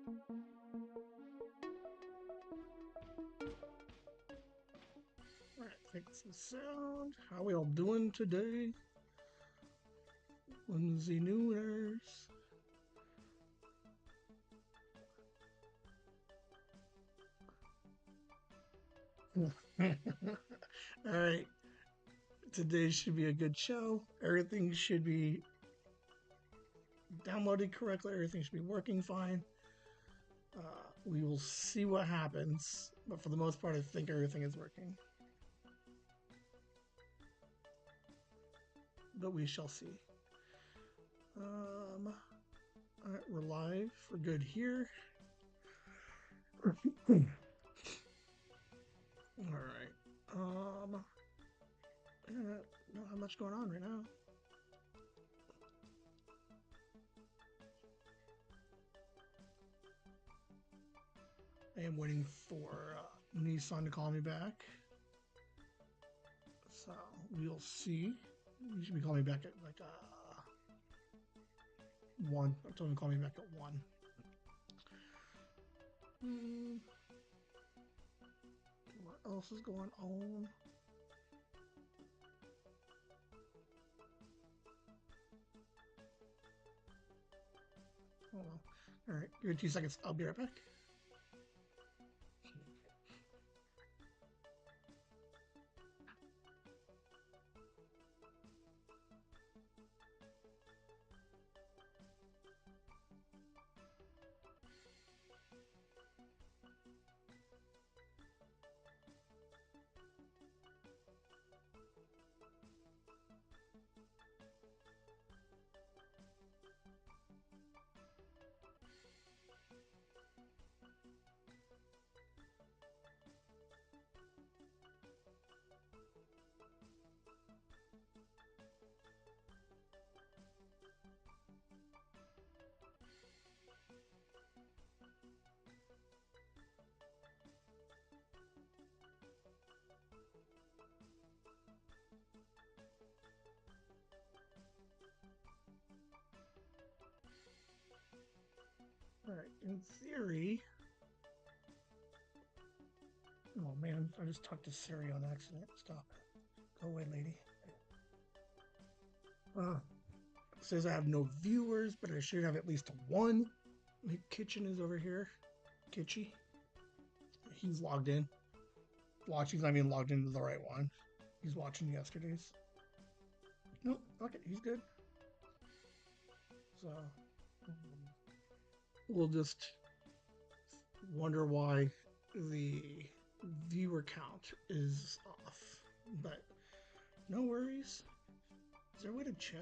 Alright, fix the sound. How we all doing today? Whimsy Nooners. Alright, today should be a good show. Everything should be downloaded correctly, everything should be working fine. We will see what happens, but for the most part, I think everything is working. But we shall see. Alright, we're live. We're good here. Alright. Don't have much going on right now. I am waiting for Nissan to call me back. So we'll see. You should be calling me back at like 1. I told him to call me back at 1. What else is going on? Oh well. Alright, give me 2 seconds. I'll be right back. Alright, in theory. Oh man, I just talked to Siri on accident. Stop it. Go away, lady. It says I have no viewers, but I should have at least one. My kitchen is over here. Kitchy. He's logged in. Watching, I mean logged into the right one. He's watching yesterday's. Nope, okay, he's good. So we'll just wonder why the viewer count is off. But no worries. Is there a way to check,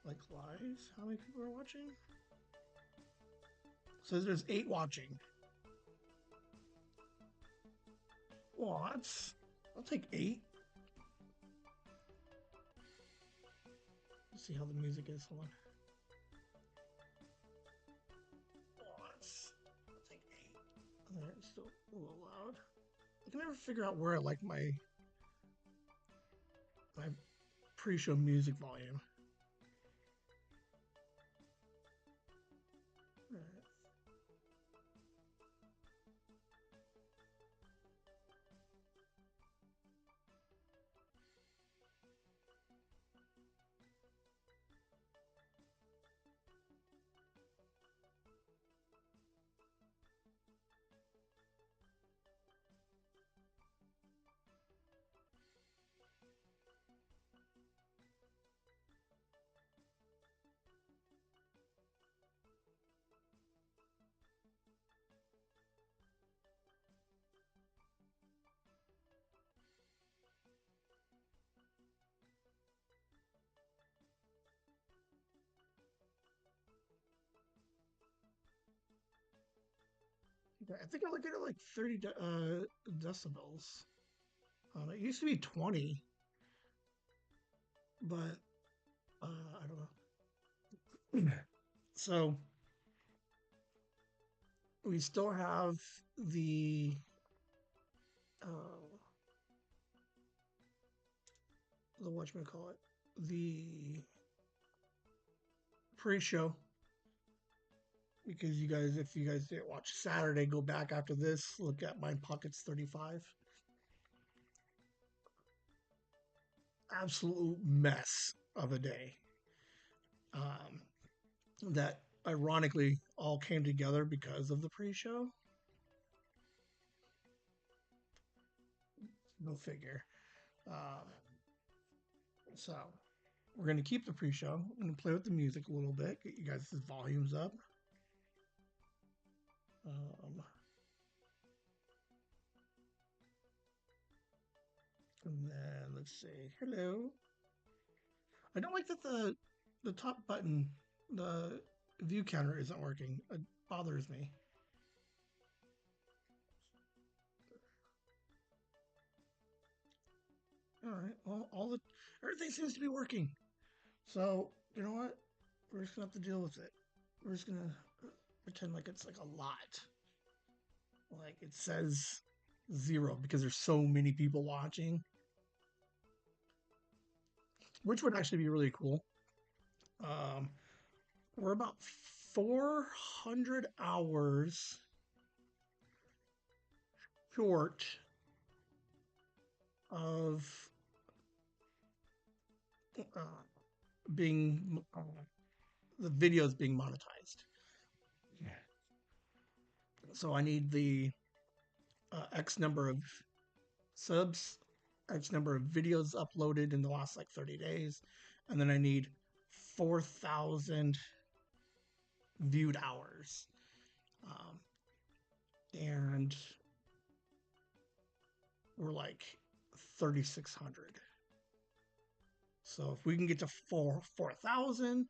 like live, how many people are watching? So there's 8 watching. Well, I'll take 8. Let's see how the music is. Hold on. Well, I'll take 8. There, it's still a little loud. I can never figure out where I like my pre-show music volume. I think I look at it like 30 decibels. It used to be 20, but I don't know. So we still have the whatchamacallit, the pre-show. because you guys, if you guys didn't watch Saturday, go back after this, look at my Pockets 35. Absolute mess of a day. Um, that ironically all came together because of the pre-show. Go figure. Um, so we're gonna keep the pre-show. I'm gonna play with the music a little bit, get you guys' volumes up. Um, and then let's see. Hello. I don't like that the top button, the view counter isn't working. It bothers me. All right. Well, all the everything seems to be working. So you know what? We're just gonna have to deal with it. We're just gonna pretend like it's like a lot. Like it says zero because there's so many people watching, which would actually be really cool. Um, we're about 400 hours short of uh, being the videos being monetized. So I need the X number of subs, X number of videos uploaded in the last like 30 days, and then I need 4,000 viewed hours. Um, and we're like 3,600. So if we can get to 4,000,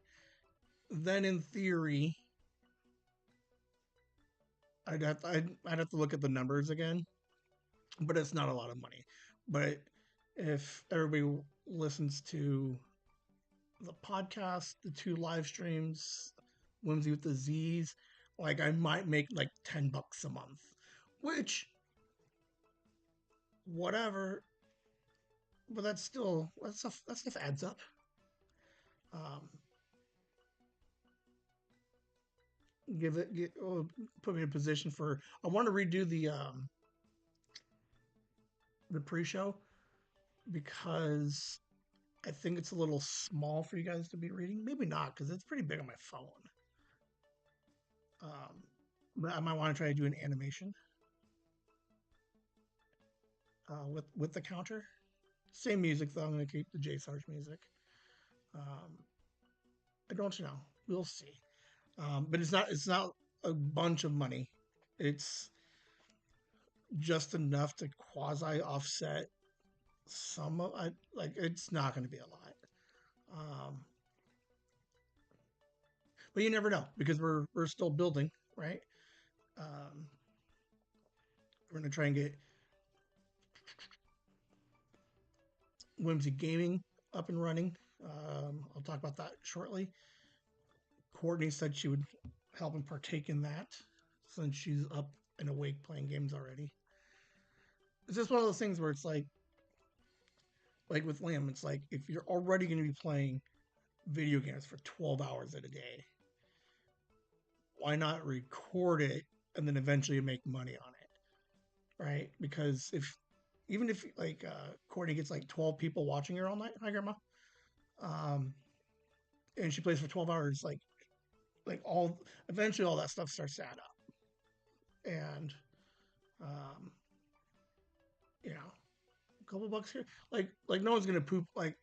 then in theory, I'd have to look at the numbers again, but it's not a lot of money. But if everybody listens to the podcast, the two live streams, Whimsy with the Z's, like I might make like $10 a month, which whatever, but that's still that stuff adds up. Um, put me in a position for I want to redo the pre-show because I think it's a little small for you guys to be reading. Maybe not because it's pretty big on my phone. But I might want to try to do an animation with the counter. Same music though. I'm going to keep the J Sarge music. Um, I don't know. We'll see. But it's not a bunch of money. It's just enough to quasi offset some of I like it's not going to be a lot. Um, but you never know because we're still building, right? Um, we're going to try and get Whimsy Gaming up and running. I'll talk about that shortly. Courtney said she would help and partake in that since she's up and awake playing games already. It's just one of those things where it's like with Lamb, it's like if you're already going to be playing video games for 12 hours a day, why not record it and then eventually make money on it, right? Because if even if like Courtney gets like 12 people watching her all night, hi grandma, um, and she plays for 12 hours, like all eventually all that stuff starts to add up, and um, you know, a couple bucks here, like no one's gonna poop like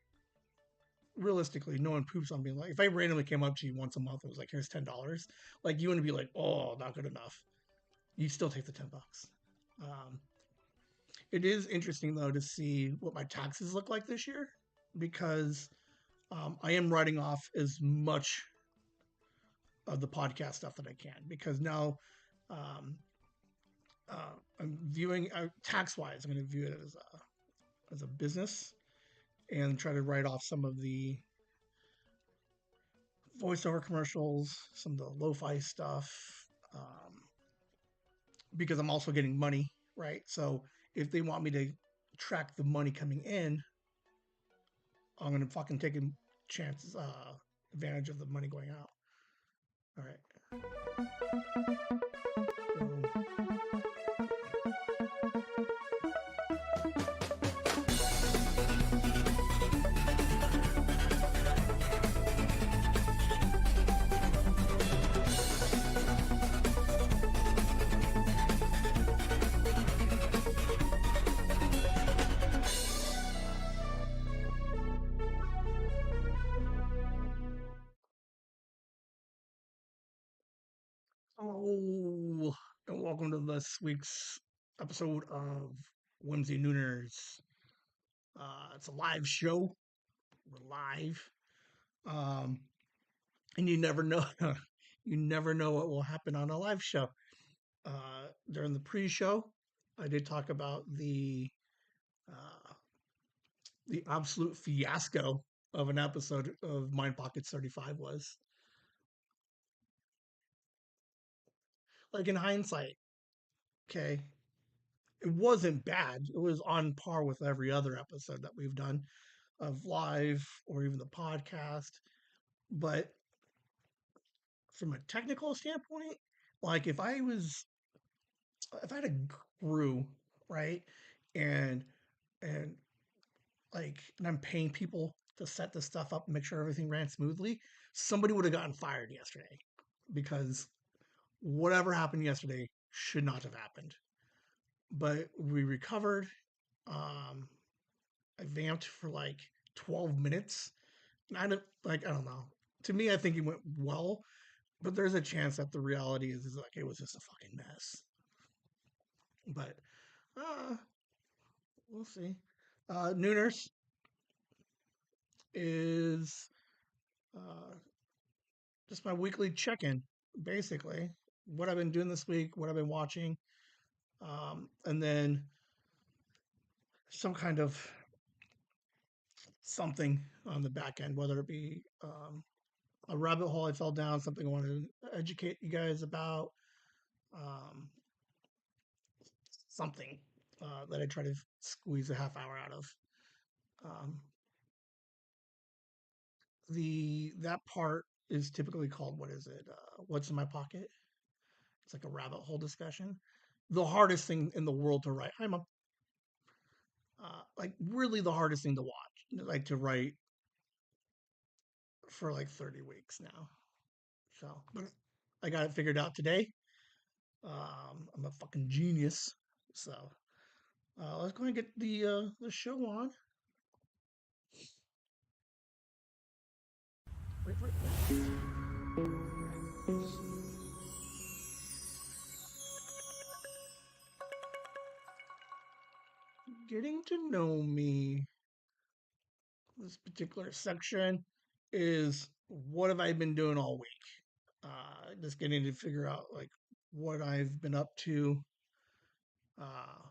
realistically, no one poops on being like, if I randomly came up to you once a month and was like, here's $10, like you wouldn't be like, oh, not good enough. You still take the $10. Um, it is interesting though to see what my taxes look like this year because I am writing off as much of the podcast stuff that I can because now um, I'm viewing tax wise, I'm going to view it as a business and try to write off some of the voiceover commercials, some of the lo-fi stuff, um, because I'm also getting money, right? So if they want me to track the money coming in, I'm gonna fucking take a chance, advantage of the money going out. All right. So, oh, and welcome to this week's episode of Whimsy Nooners. It's a live show. We're live. Um, and you never know, you never know what will happen on a live show. During the pre-show, I did talk about uh, the absolute fiasco of an episode of Mind Pockets 35 was. Like in hindsight, okay, it wasn't bad. It was on par with every other episode that we've done of live or even the podcast. But from a technical standpoint, like if I had a crew, right, and and and I'm paying people to set this stuff up and make sure everything ran smoothly, somebody would have gotten fired yesterday because whatever happened yesterday should not have happened. But we recovered. Um, I vamped for like 12 minutes. And I don't know. To me, I think it went well, but there's a chance that the reality is like it was just a fucking mess. But uh, we'll see. Nooners is uh, just my weekly check-in, basically. What I've been doing this week, what I've been watching, and then some kind of something on the back end, whether it be a rabbit hole I fell down, something I wanted to educate you guys about, um, something that I try to squeeze a half hour out of. Um, the that part is typically called what is it? What's in my pocket? It's like a rabbit hole discussion. The hardest thing in the world to write. I'm a like really the hardest thing to watch, like to write for like 30 weeks now. So, but I got it figured out today. I'm a fucking genius. So let's go and get the show on. Wait for it. Getting to know me. This particular section is what have I been doing all week? Just getting to figure out like what I've been up to. Uh,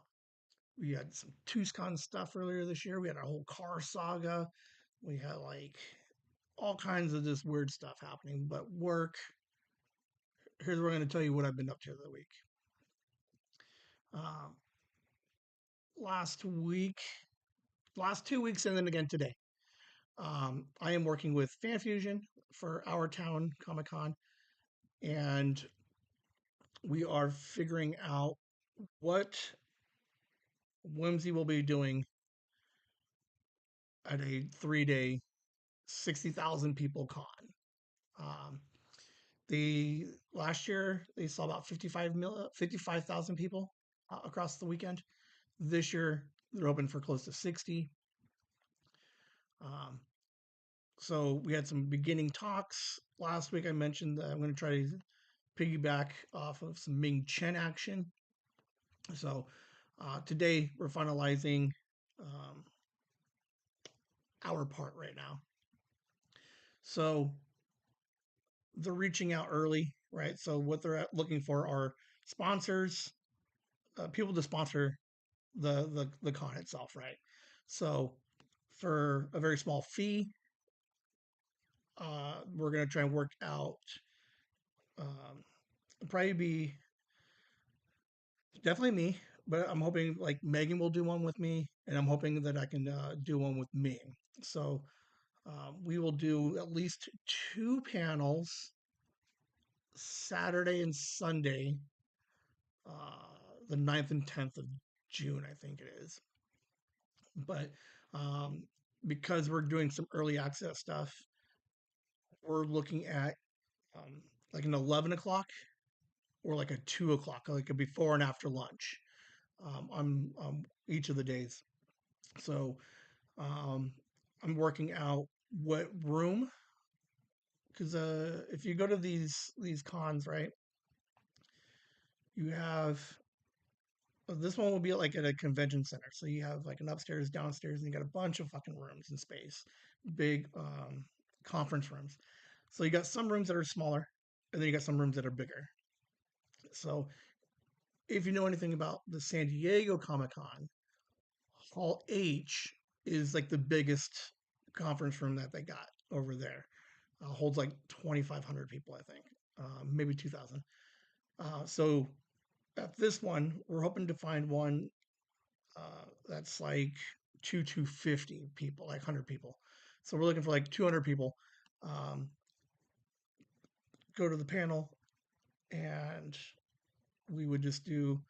we had some TucsCon stuff earlier this year. We had a whole car saga. We had like all kinds of this weird stuff happening. But work. Here's where I'm going to tell you what I've been up to the week. Um, last week, last 2 weeks, and then again today. I am working with Fan Fusion for Our Town Comic Con, and we are figuring out what Whimsy will be doing at a 3 day, 60,000 people con. Um, the last year they saw about 55,000 people across the weekend. This year they're open for close to 60. Um, so we had some beginning talks last week. I mentioned that I'm going to try to piggyback off of some Ming Chen action. So today we're finalizing um, our part right now. So they're reaching out early, right? So what they're looking for are sponsors, people to sponsor the con itself, right? So for a very small fee, we're gonna try and work out. Um, probably be definitely me, but I'm hoping like Megan will do one with me, and I'm hoping that I can do one with me. So we will do at least two panels Saturday and Sunday, the 9th and 10th of June, I think it is. But um, because we're doing some early access stuff, we're looking at um, like an 11 o'clock or like a 2 o'clock, like a before and after lunch on each of the days. So um, I'm working out what room because if you go to these cons, right, you have this one will be like at a convention center. So you have like an upstairs, downstairs, and you got a bunch of fucking rooms and space, big conference rooms. So you got some rooms that are smaller, and then you got some rooms that are bigger. So if you know anything about the San Diego Comic Con, Hall H is like the biggest conference room that they got over there. Holds like 2,500 people, I think, maybe 2,000. So at this one, we're hoping to find one that's like 250 people, like 100 people. So we're looking for like 200 people. Um, go to the panel, and we would just do.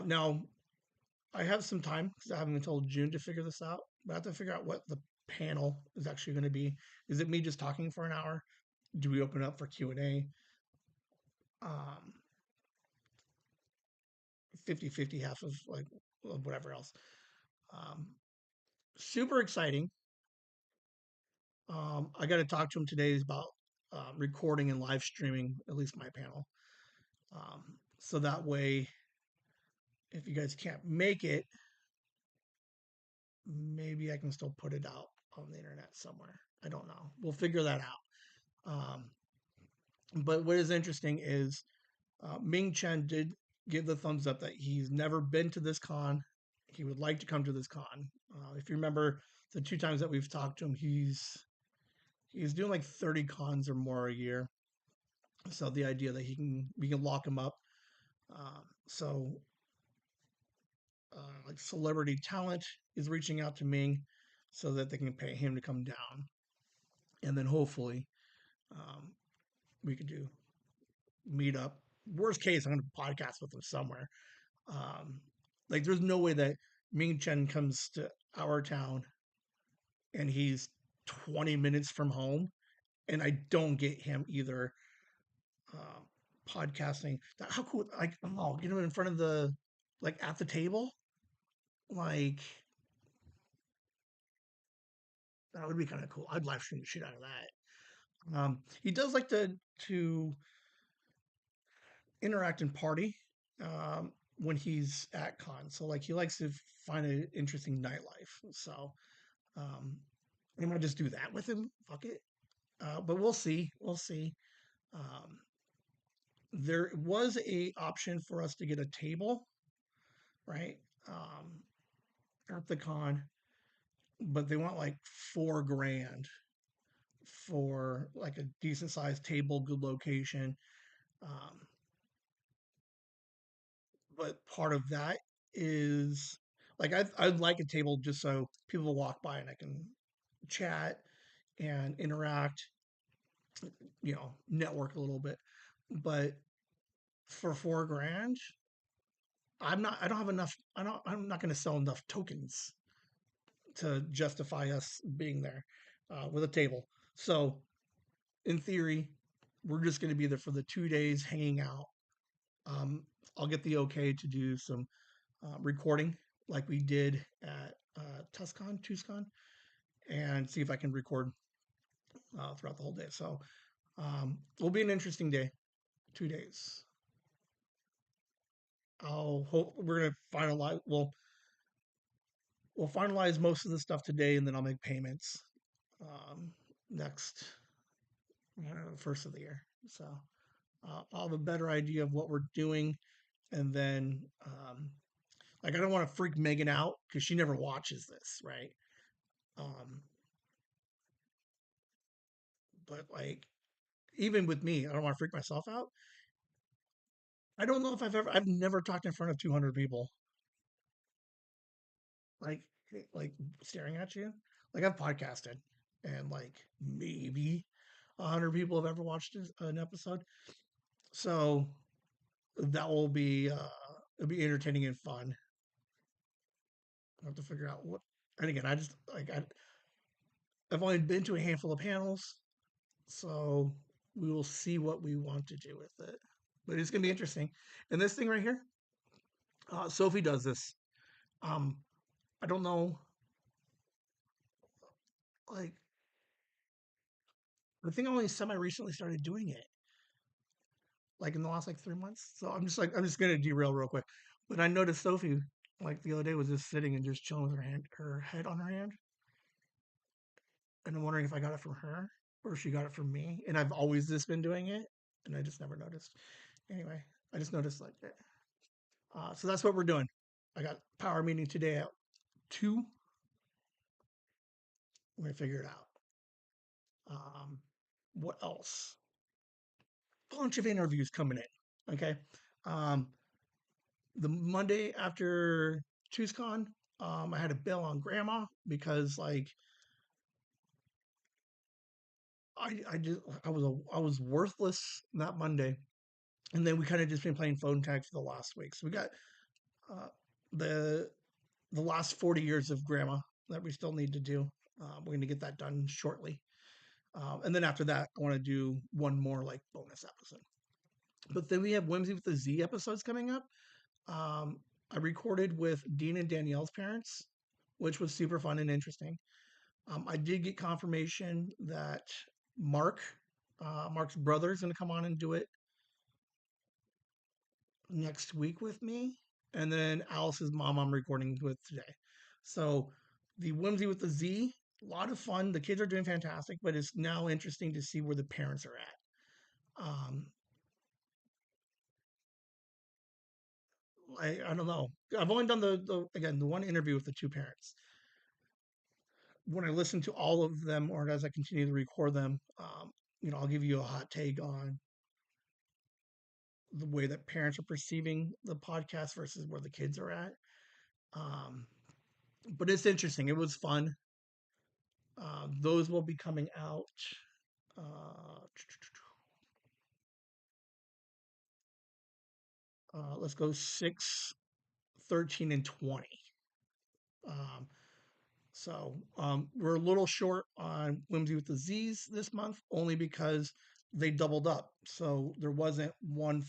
Now, I have some time because I have until June to figure this out. But I have to figure out what the panel is actually going to be. Is it me just talking for an hour? Do we open up for Q&A? Um, 50-50, half of like whatever else. Um, super exciting. I got to talk to him today about recording and live streaming at least my panel. So that way, if you guys can't make it, maybe I can still put it out on the internet somewhere. I don't know. We'll figure that out. But what is interesting is Ming Chen did give the thumbs up that he's never been to this con. He would like to come to this con. If you remember the two times that we've talked to him, he's doing like 30 cons or more a year. So the idea that we can lock him up. So like celebrity talent is reaching out to Ming so that they can pay him to come down, and then hopefully um, we could do meet up. Worst case, I'm going to podcast with him somewhere. Um, like there's no way that Ming Chen comes to our town and he's 20 minutes from home and I don't get him either uh, podcasting. How cool! Like, oh, get him in front of the like at the table. Like that would be kind of cool. I'd live stream the shit out of that. He does like to interact and party when he's at con. So like he likes to find an interesting nightlife. So um, I might just do that with him. Fuck it. But we'll see. We'll see. Um, there was a option for us to get a table, right? At the con, but they want like 4 grand for like a decent sized table, good location. Um, but part of that is like I'd like a table just so people walk by and I can chat and interact, network a little bit. But for 4 grand, I don't have enough. I'm not going to sell enough tokens to justify us being there with a table. So in theory, we're just going to be there for the 2 days hanging out. Um, I'll get the okay to do some recording like we did at TusCon, and see if I can record throughout the whole day. So it'll be an interesting day, 2 days. I'll hope we're gonna finalize. We'll finalize most of the stuff today, and then I'll make payments next first of the year. So I'll have a better idea of what we're doing, and then like I don't want to freak Megan out because she never watches this, right? Um, but like even with me, I don't want to freak myself out. I don't know if I've never talked in front of 200 people, like like staring at you. Like I've podcasted, and like maybe 100 people have ever watched an episode. So that will be it'll be entertaining and fun. I have to figure out what. And again, I just like I've only been to a handful of panels, so we will see what we want to do with it. But it's gonna be interesting. And this thing right here, Sophie does this. Um, I don't know, like I think I only semi recently started doing it, like in the last like 3 months. So I'm just gonna derail real quick. But I noticed Sophie like the other day was just sitting and just chilling with her head on her hand, and I'm wondering if I got it from her or if she got it from me. And I've always just been doing it, and I just never noticed. Anyway, I just noticed like that. So that's what we're doing. I got power meeting today at 2. We're gonna figure it out. Um, what else? Bunch of interviews coming in. Okay. Um, the Monday after TuesCon, I had to bail on Grandma because like I was worthless that Monday, and then we kind of just been playing phone tag for the last week. So we got uh, the the last 40 years of Grandma that we still need to do. We're going to get that done shortly. And then after that, I want to do one more like bonus episode. But then we have Whimsy with the Z episodes coming up. I recorded with Dean and Danielle's parents, which was super fun and interesting. I did get confirmation that Mark, Mark's brother, is going to come on and do it next week with me. And then Alice's mom, I'm recording with today. So the Whimsy with the Z, a lot of fun. The kids are doing fantastic, but it's now interesting to see where the parents are at. I don't know. I've only done again the one interview with the two parents. When I listen to all of them, or as I continue to record them, I'll give you a hot take on the way that parents are perceiving the podcast versus where the kids are at. Um, but it's interesting. It was fun. Those will be coming out. Uh, let's go 6, 13, and 20. Um, we're a little short on Whimsy with the Z's this month, only because they doubled up. So there wasn't one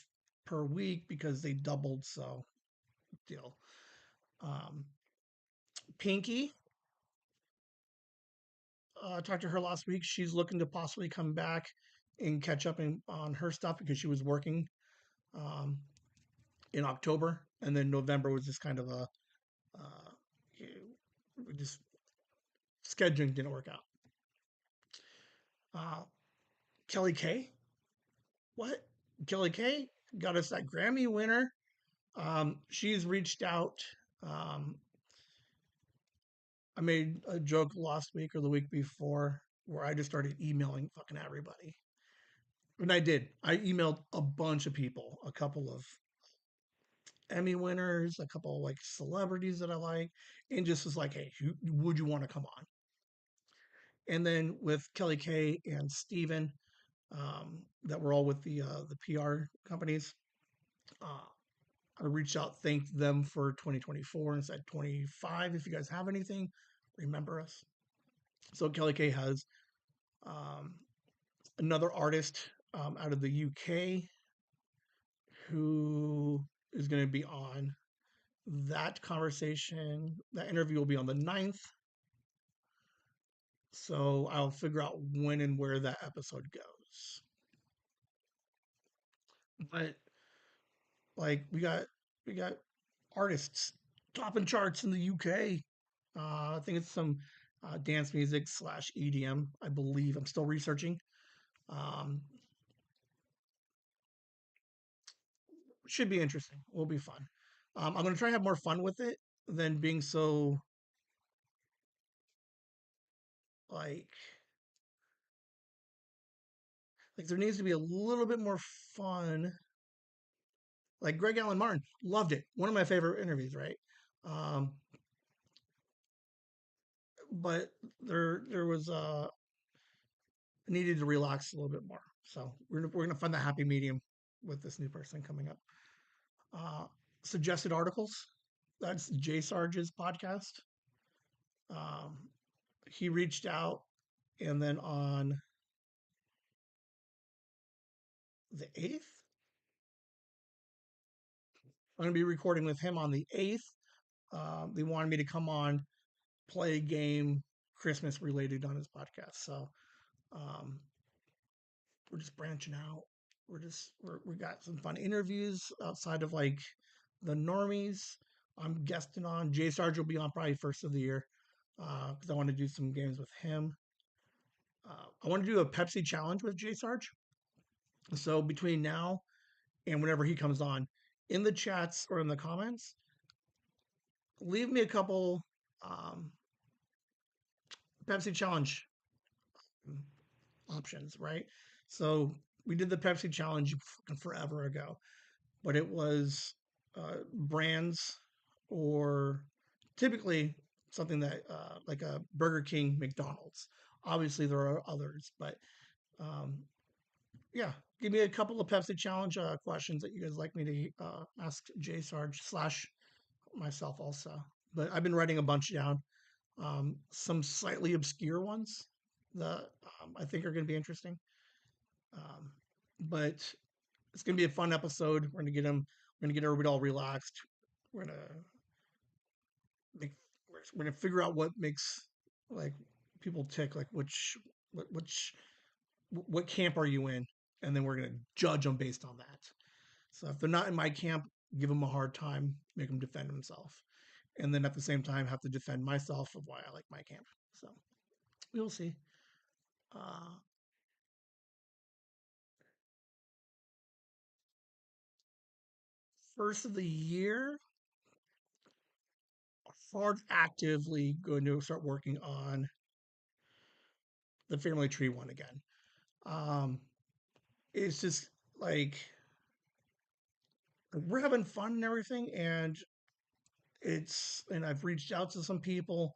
per week because they doubled. So deal. Um, Pinky, I talked to her last week. She's looking to possibly come back and catch up on her stuff because she was working um, in October, and then November was just kind of a uh, just scheduling didn't work out. Uh, Kelly K, what? Kelly K got us that Grammy winner. She's reached out. Um, I made a joke last week or the week before where I just started emailing fucking everybody. And I did. I emailed a bunch of people, a couple of Emmy winners, a couple of like celebrities that I like, and just was like, hey, would you want to come on? And then with Kelly K and Steven, that were all with the PR companies, uh, I reached out, thanked them for 2024 and said 25. If you guys have anything, remember us. So Kelly K has um, another artist out of the UK who is going to be on that conversation. That interview will be on the 9th. So I'll figure out when and where that episode goes. But like we got artists topping charts in the UK. I think it's some dance music slash EDM. I believe I'm still researching. Um, should be interesting. Will be fun. I'm gonna try to have more fun with it than being so like there needs to be a little bit more fun. Like Greg Allen Martin loved it. One of my favorite interviews, right? Um, but there was needed to relax a little bit more. So we're gonna find the happy medium. with this new person coming up. Uh, Suggested articles. That's Jay Sarge's podcast. Um, he reached out, and then on the 8th, I'm going to be recording with him on the 8th. They wanted me to come on, play a game, Christmas related on his podcast. So um, we're just branching out. We got some fun interviews outside of like the normies. I'm guesting on. Jay Sarge will be on probably first of the year because I want to do some games with him. I want to do a Pepsi challenge with Jay Sarge. So between now and whenever he comes on, in the chats or in the comments, leave me a couple um, Pepsi challenge options, right? So we did the Pepsi challenge forever ago, but it was brands or typically something that like a Burger King, McDonald's. Obviously, there are others, but um, yeah, give me a couple of Pepsi challenge questions that you guys like me to ask Jay Sarge slash myself also. But I've been writing a bunch down. Some slightly obscure ones that I think are going to be interesting. Um, but it's going to be a fun episode. We're going to get them. We're going to get everybody all relaxed. We're going to make. We're going to figure out what makes like people tick. Like which what camp are you in, and then we're going to judge them based on that. So if they're not in my camp, give them a hard time, make them defend themselves, and then at the same time have to defend myself of why I like my camp. So we'll see. Uh, First of the year, hard actively going to start working on the family tree one again. Um, it's just like we're having fun and everything, and I've reached out to some people.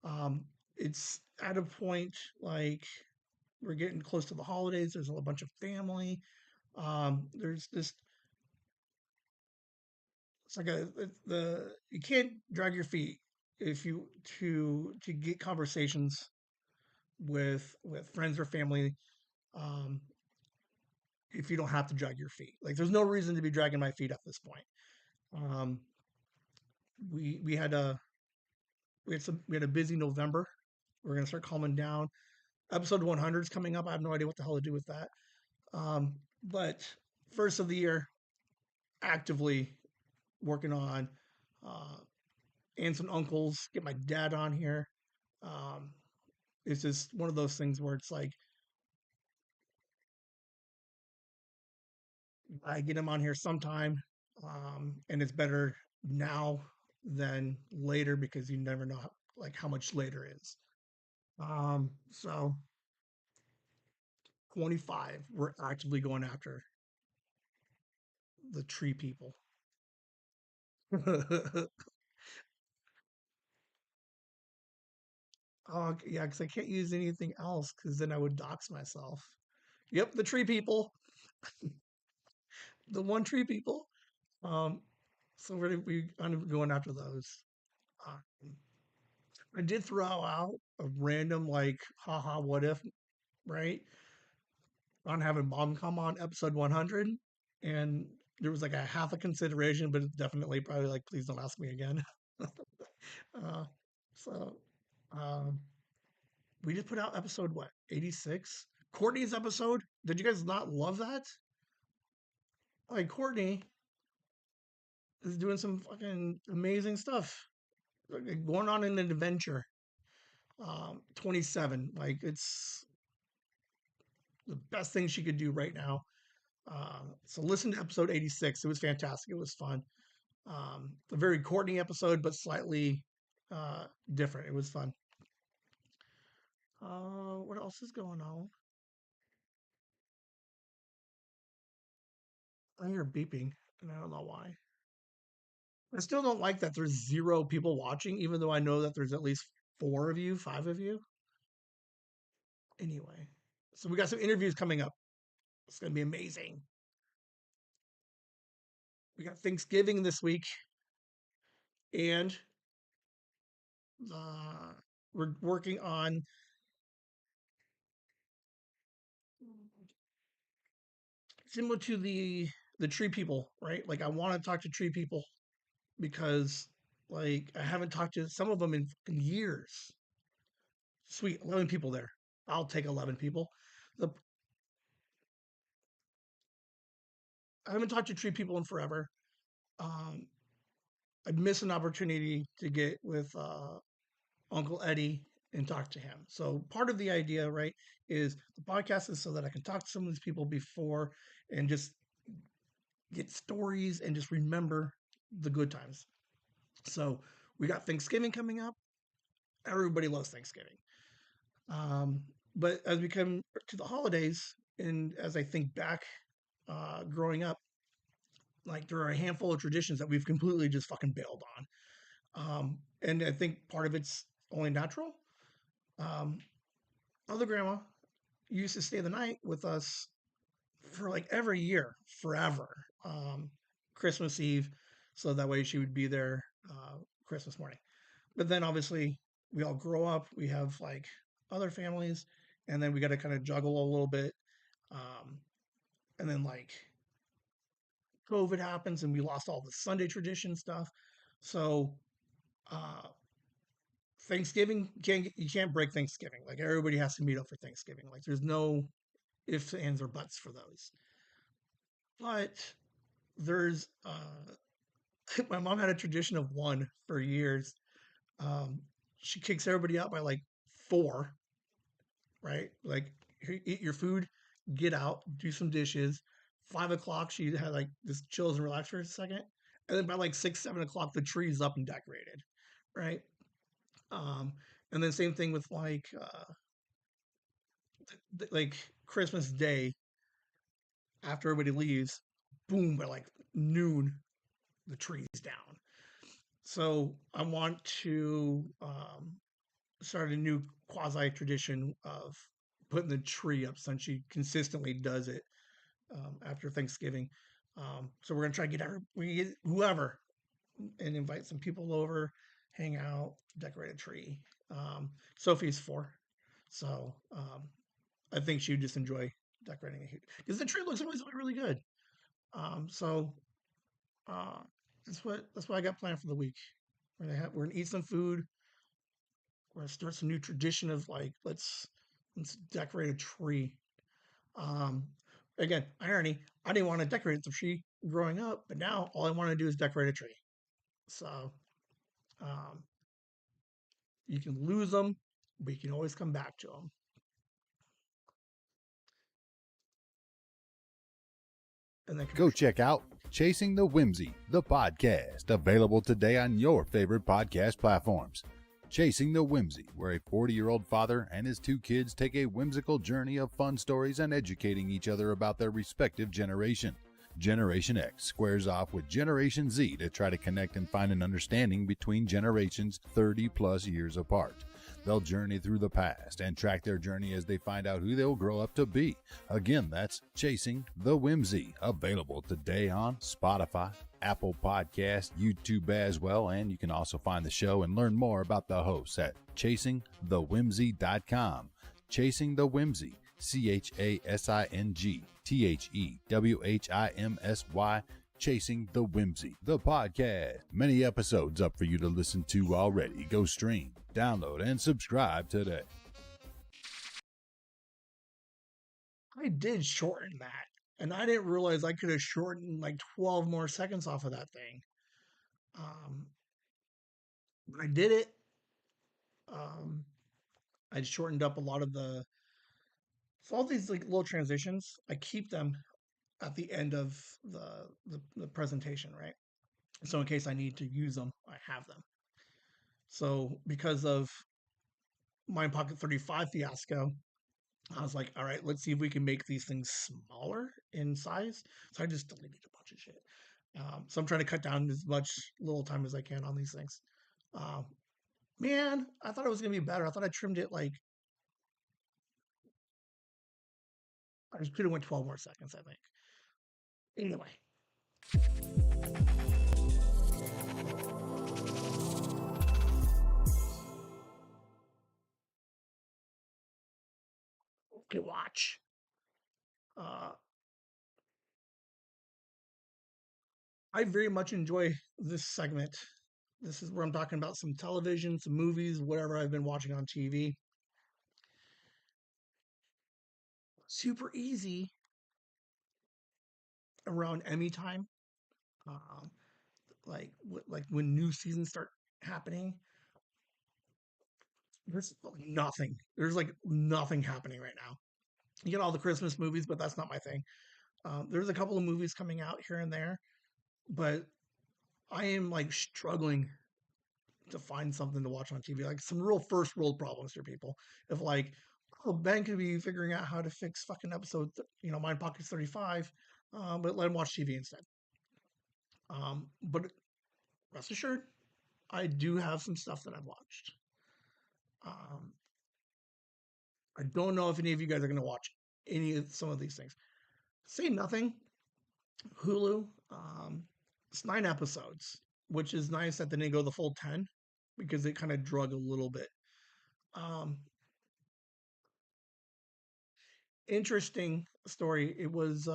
Um, it's at a point like we're getting close to the holidays. There's a bunch of family. There's this. It's like the you can't drag your feet if you to get conversations with friends or family. Um, if you don't have to drag your feet, like there's no reason to be dragging my feet at this point. Um, we had a we had a busy November. We're gonna start calming down. Episode 100 is coming up. I have no idea what the hell to do with that. But first of the year, actively working on uh, aunts and uncles. Get my dad on here. Um, it's just one of those things where it's like I get him on here sometime, and it's better now than later because you never know like how much later is. So 25, we're actively going after the tree people. Oh yeah, because I can't use anything else because then I would dox myself. Yep, the tree people, the one tree people. Um, so I'm going after those. Uh, I did throw out a random like, haha, what if, right? On having mom come on episode 100, and there was like a half a consideration, but it's definitely probably like, please don't ask me again. uh, so um, we just put out episode what 86, Courtney's episode. Did you guys not love that? Like Courtney is doing some fucking amazing stuff, like, going on an adventure. 27, like it's the best thing she could do right now. So listen to episode 86. It was fantastic. It was fun. A very Courtney episode, but slightly uh, different. It was fun. What else is going on? I hear beeping, and I don't know why. I still don't like that there's zero people watching, even though I know that there's at least four of you, five of you. Anyway, so we got some interviews coming up. It's going to be amazing. We got Thanksgiving this week, and we're working on similar to the tree people, right? Like I want to talk to tree people because like I haven't talked to some of them in years. Sweet, 11 people there. I'll take 11 people. The I haven't talked to tree people in forever. Um, I missed an opportunity to get with Uncle Eddie and talk to him. So part of the idea, right, is the podcast is so that I can talk to some of these people before and just get stories and just remember the good times. So we got Thanksgiving coming up. Everybody loves Thanksgiving. Um, but as we come to the holidays, and as I think back growing up, like there are a handful of traditions that we've completely just fucking bailed on. And I think part of it's only natural. Um, Other grandma used to stay the night with us for like every year, forever. Christmas Eve, so that way she would be there Christmas morning. But then obviously we all grow up, we have like other families, and then we got to kind of juggle a little bit. Um, and then like COVID happens, and we lost all the Sunday tradition stuff. So uh, Thanksgiving you can't break Thanksgiving. Like everybody has to meet up for Thanksgiving. Like there's no ifs, ands, or buts for those. But there's my mom had a tradition of one for years. Um, she kicks everybody out by like 4, right? Like eat your food, get out, do some dishes. 5 o'clock, she had like this chills and relax for a second, and then by like 6, 7 o'clock, the tree's up and decorated, right? Um, and then same thing with like Christmas Day after everybody leaves, boom, by like noon, the tree's down. So I want to start a new quasi tradition of putting the tree up since she consistently does it after Thanksgiving. So we're gonna try to we get whoever and invite some people over, hang out, decorate a tree. Sophie's 4, so I think she would just enjoy decorating it because the tree looks always really good. So uh, that's what I got planned for the week. We're gonna eat some food. We're gonna start some new tradition of like let's decorate a tree. Um, Again, irony. I didn't want to decorate the tree growing up, but now all I want to do is decorate a tree. So um, you can lose them, but you can always come back to them. And then Go commercial. check out Chasing the Whimsy, the podcast, available today on your favorite podcast platforms. Chasing the Whimsy, where a 40-year-old father and his 2 kids take a whimsical journey of fun stories and educating each other about their respective generation. Generation X squares off with Generation Z to try to connect and find an understanding between generations 30 plus years apart. They'll journey through the past and track their journey as they find out who they'll grow up to be. Again, that's Chasing the Whimsy, available today on Spotify, Apple Podcasts, YouTube as well, and you can also find the show and learn more about the hosts at chasingthewhimsy.com. Chasing the Whimsy, ChasingTheWhimsy, Chasing the Whimsy, the podcast. Many episodes up for you to listen to already. Go stream, download, and subscribe today. I did shorten that, and I didn't realize I could have shortened like 12 more seconds off of that thing. Um, I did it. Um, I shortened up a lot of so all these like little transitions. I keep them at the end of the presentation, right? So in case I need to use them, I have them. So because of my Pocket 35 fiasco, I was like, all right, let's see if we can make these things smaller in size. So I just deleted a bunch of shit. So I'm trying to cut down as much little time as I can on these things. Um, Man, I thought it was gonna be better. I thought I trimmed it like I just could have went 12 more seconds. I think. Anyway, could watch. Uh, I very much enjoy this segment. This is where I'm talking about some television, some movies, whatever I've been watching on TV. Super easy around Emmy time, um, like when new seasons start happening. There's nothing. There's like nothing happening right now. You get all the Christmas movies, but that's not my thing. There's a couple of movies coming out here and there, but I am like struggling to find something to watch on TV. Like some real first world problems here, people. If like, oh, Ben could be figuring out how to fix fucking Mind Pockets 35, but let him watch TV instead. But rest assured, I do have some stuff that I've watched. Um, I don't know if any of you guys are going to watch some of these things. Say nothing. Hulu. It's 9 episodes, which is nice that they didn't go the full 10 because it kind of drug a little bit. Um, Interesting story. It was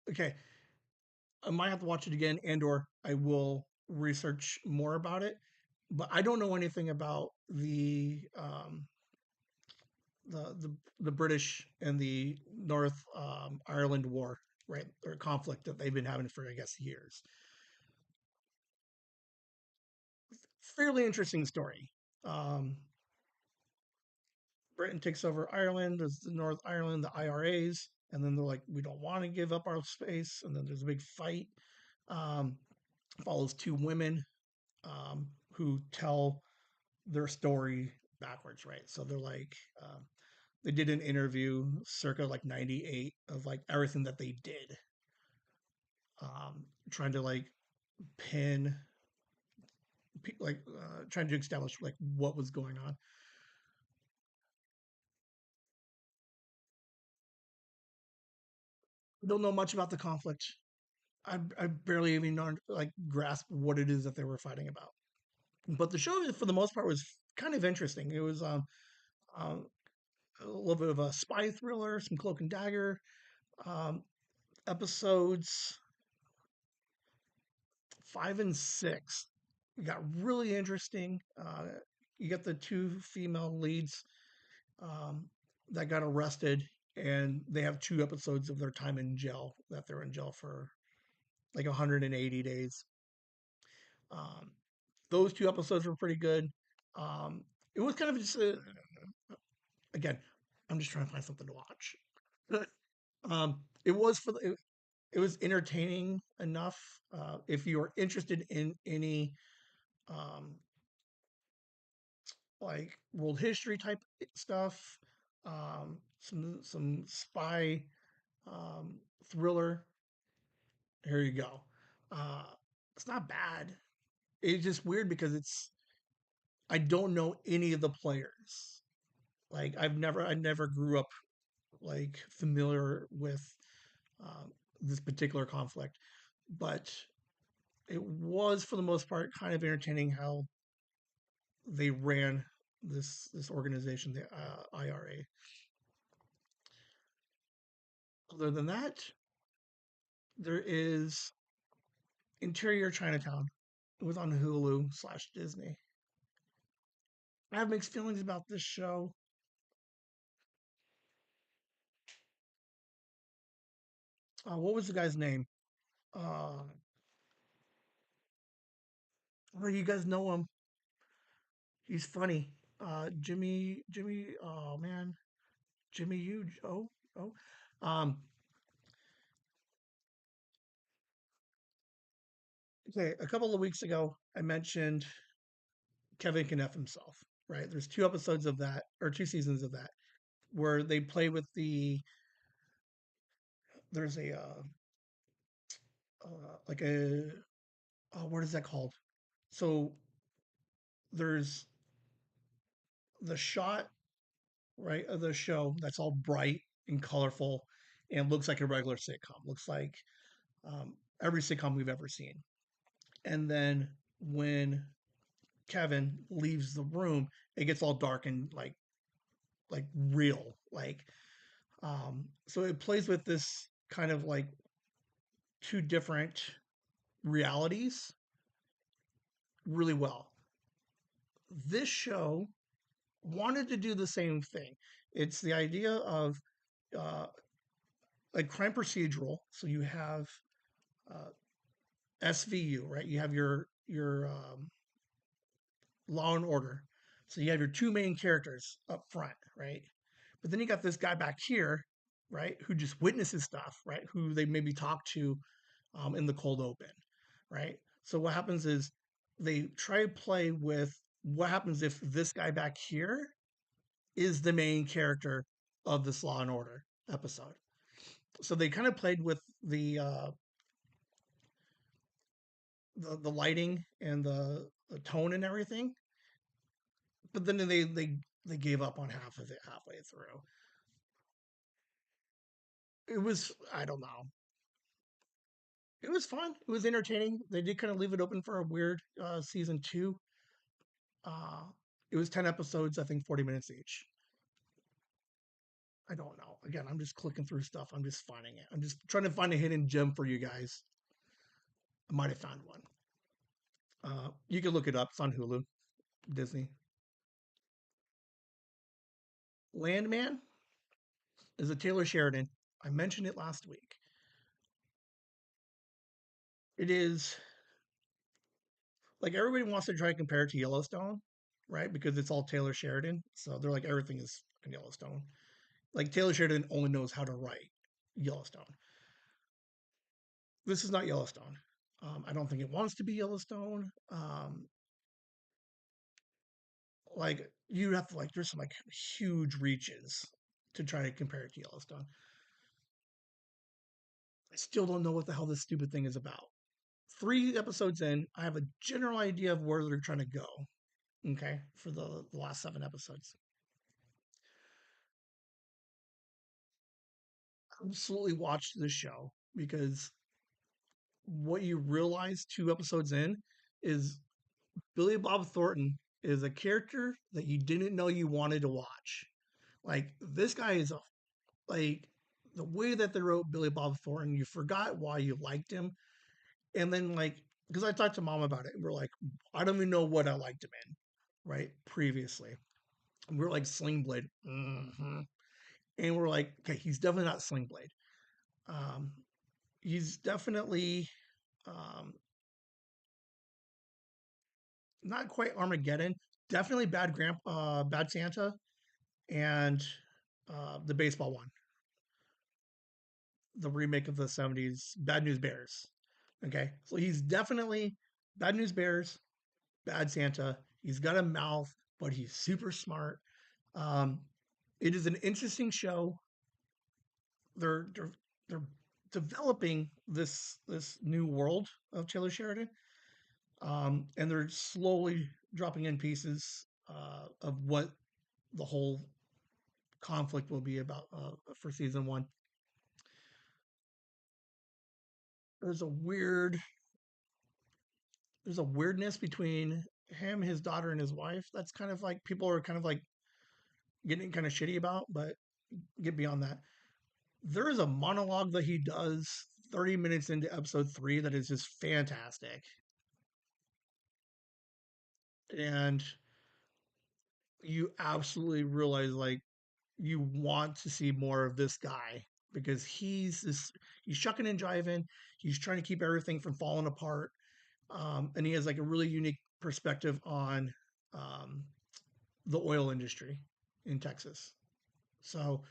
okay. I might have to watch it again, and/or I will research more about it. But I don't know anything about the British and the North Ireland War, right, or conflict that they've been having for I guess years. Fairly interesting story. Um, Britain takes over Ireland. There's the North Ireland, the IRAs, and then they're like, we don't want to give up our space. And then there's a big fight. Um, Follows two women who tell their story backwards, right? So they're like, they did an interview circa like 98 of like everything that they did, trying to like pin, trying to establish like what was going on. Don't know much about the conflict. I barely even like grasp what it is that they were fighting about. But the show, for the most part, was kind of interesting. It was um, a little bit of a spy thriller, some cloak and dagger um, episodes 5 and 6. It got really interesting. You get the two female leads um, that got arrested, and they have 2 episodes of their time in jail that they're in jail for like 180 days. Um, those 2 episodes were pretty good. Um, it was kind of just again, I'm just trying to find something to watch. It was it was entertaining enough. If you are interested in any um, like world history type stuff, some spy um, thriller, here you go. Uh, it's not bad. It's just weird because I don't know any of the players. Like I never grew up like familiar with this particular conflict, but it was for the most part kind of entertaining how they ran this organization, the IRA. Other than that, there is Interior Chinatown. It was on Hulu/Disney. I have mixed feelings about this show. What was the guy's name? Uh, oh, you guys know him. He's funny. Jimmy. Oh man, Jimmy Huge. Oh. Um, okay, a couple of weeks ago, I mentioned Kevin can F himself. Right? There's 2 episodes of that, or 2 seasons of that, where they play with there's a like a what is that called? So there's the shot, right, of the show that's all bright and colorful and looks like a regular sitcom. Looks like every sitcom we've ever seen. And then when Kevin leaves the room, it gets all dark and like like real. So it plays with this kind of like two different realities really well. This show wanted to do the same thing. It's the idea of uh, like crime procedural. So you have uh, SVU, right? You have your Law and Order. So you have your two main characters up front, right? But then you got this guy back here, right, who just witnesses stuff, right? Who they maybe talk to in the cold open, right? So what happens is they try to play with what happens if this guy back here is the main character of this Law and Order episode. So they kind of played with the lighting and the tone and everything, but then they gave up on half of it halfway through. It was I don't know. It was fun. It was entertaining. They did kind of leave it open for a weird season two. Uh, it was 10 episodes, I think 40 minutes each. I don't know. Again, I'm just clicking through stuff. I'm just finding it. I'm just trying to find a hidden gem for you guys. I might have found one. You can look it up. It's on Hulu, Disney. Landman is a Taylor Sheridan. I mentioned it last week. It is like everybody wants to try to compare it to Yellowstone, right? Because it's all Taylor Sheridan. So they're like everything is in Yellowstone. Like Taylor Sheridan only knows how to write Yellowstone. This is not Yellowstone. I don't think it wants to be Yellowstone. Like you have to like there's some like huge reaches to try to compare it to Yellowstone. I still don't know what the hell this stupid thing is about. 3 episodes in, I have a general idea of where they're trying to go. Okay, for the last 7 episodes, absolutely watch this show because what you realize 2 episodes in is Billy Bob Thornton is a character that you didn't know you wanted to watch. Like this guy is a like the way that they wrote Billy Bob Thornton, you forgot why you liked him, and then like because I talked to mom about it, and we're like, I don't even know what I liked him in, right? Previously, and we're like Sling Blade, and we're like, okay, he's definitely not Sling Blade. Um, he's definitely um, not quite Armageddon. Definitely Bad Santa, and the baseball one, the remake of the '70s, Bad News Bears. Okay, so he's definitely Bad News Bears, Bad Santa. He's got a mouth, but he's super smart. Um, it is an interesting show. They're developing this new world of Taylor Sheridan, and they're slowly dropping in pieces of what the whole conflict will be about for season one. There's a weird there's a weirdness between him, his daughter, and his wife. That's kind of like people are kind of like getting kind of shitty about, but get beyond that. There is a monologue that he does 30 minutes into episode 3 that is just fantastic. And you absolutely realize like you want to see more of this guy because he's shucking and jiving. He's trying to keep everything from falling apart. And he has like a really unique perspective on um, the oil industry in Texas. So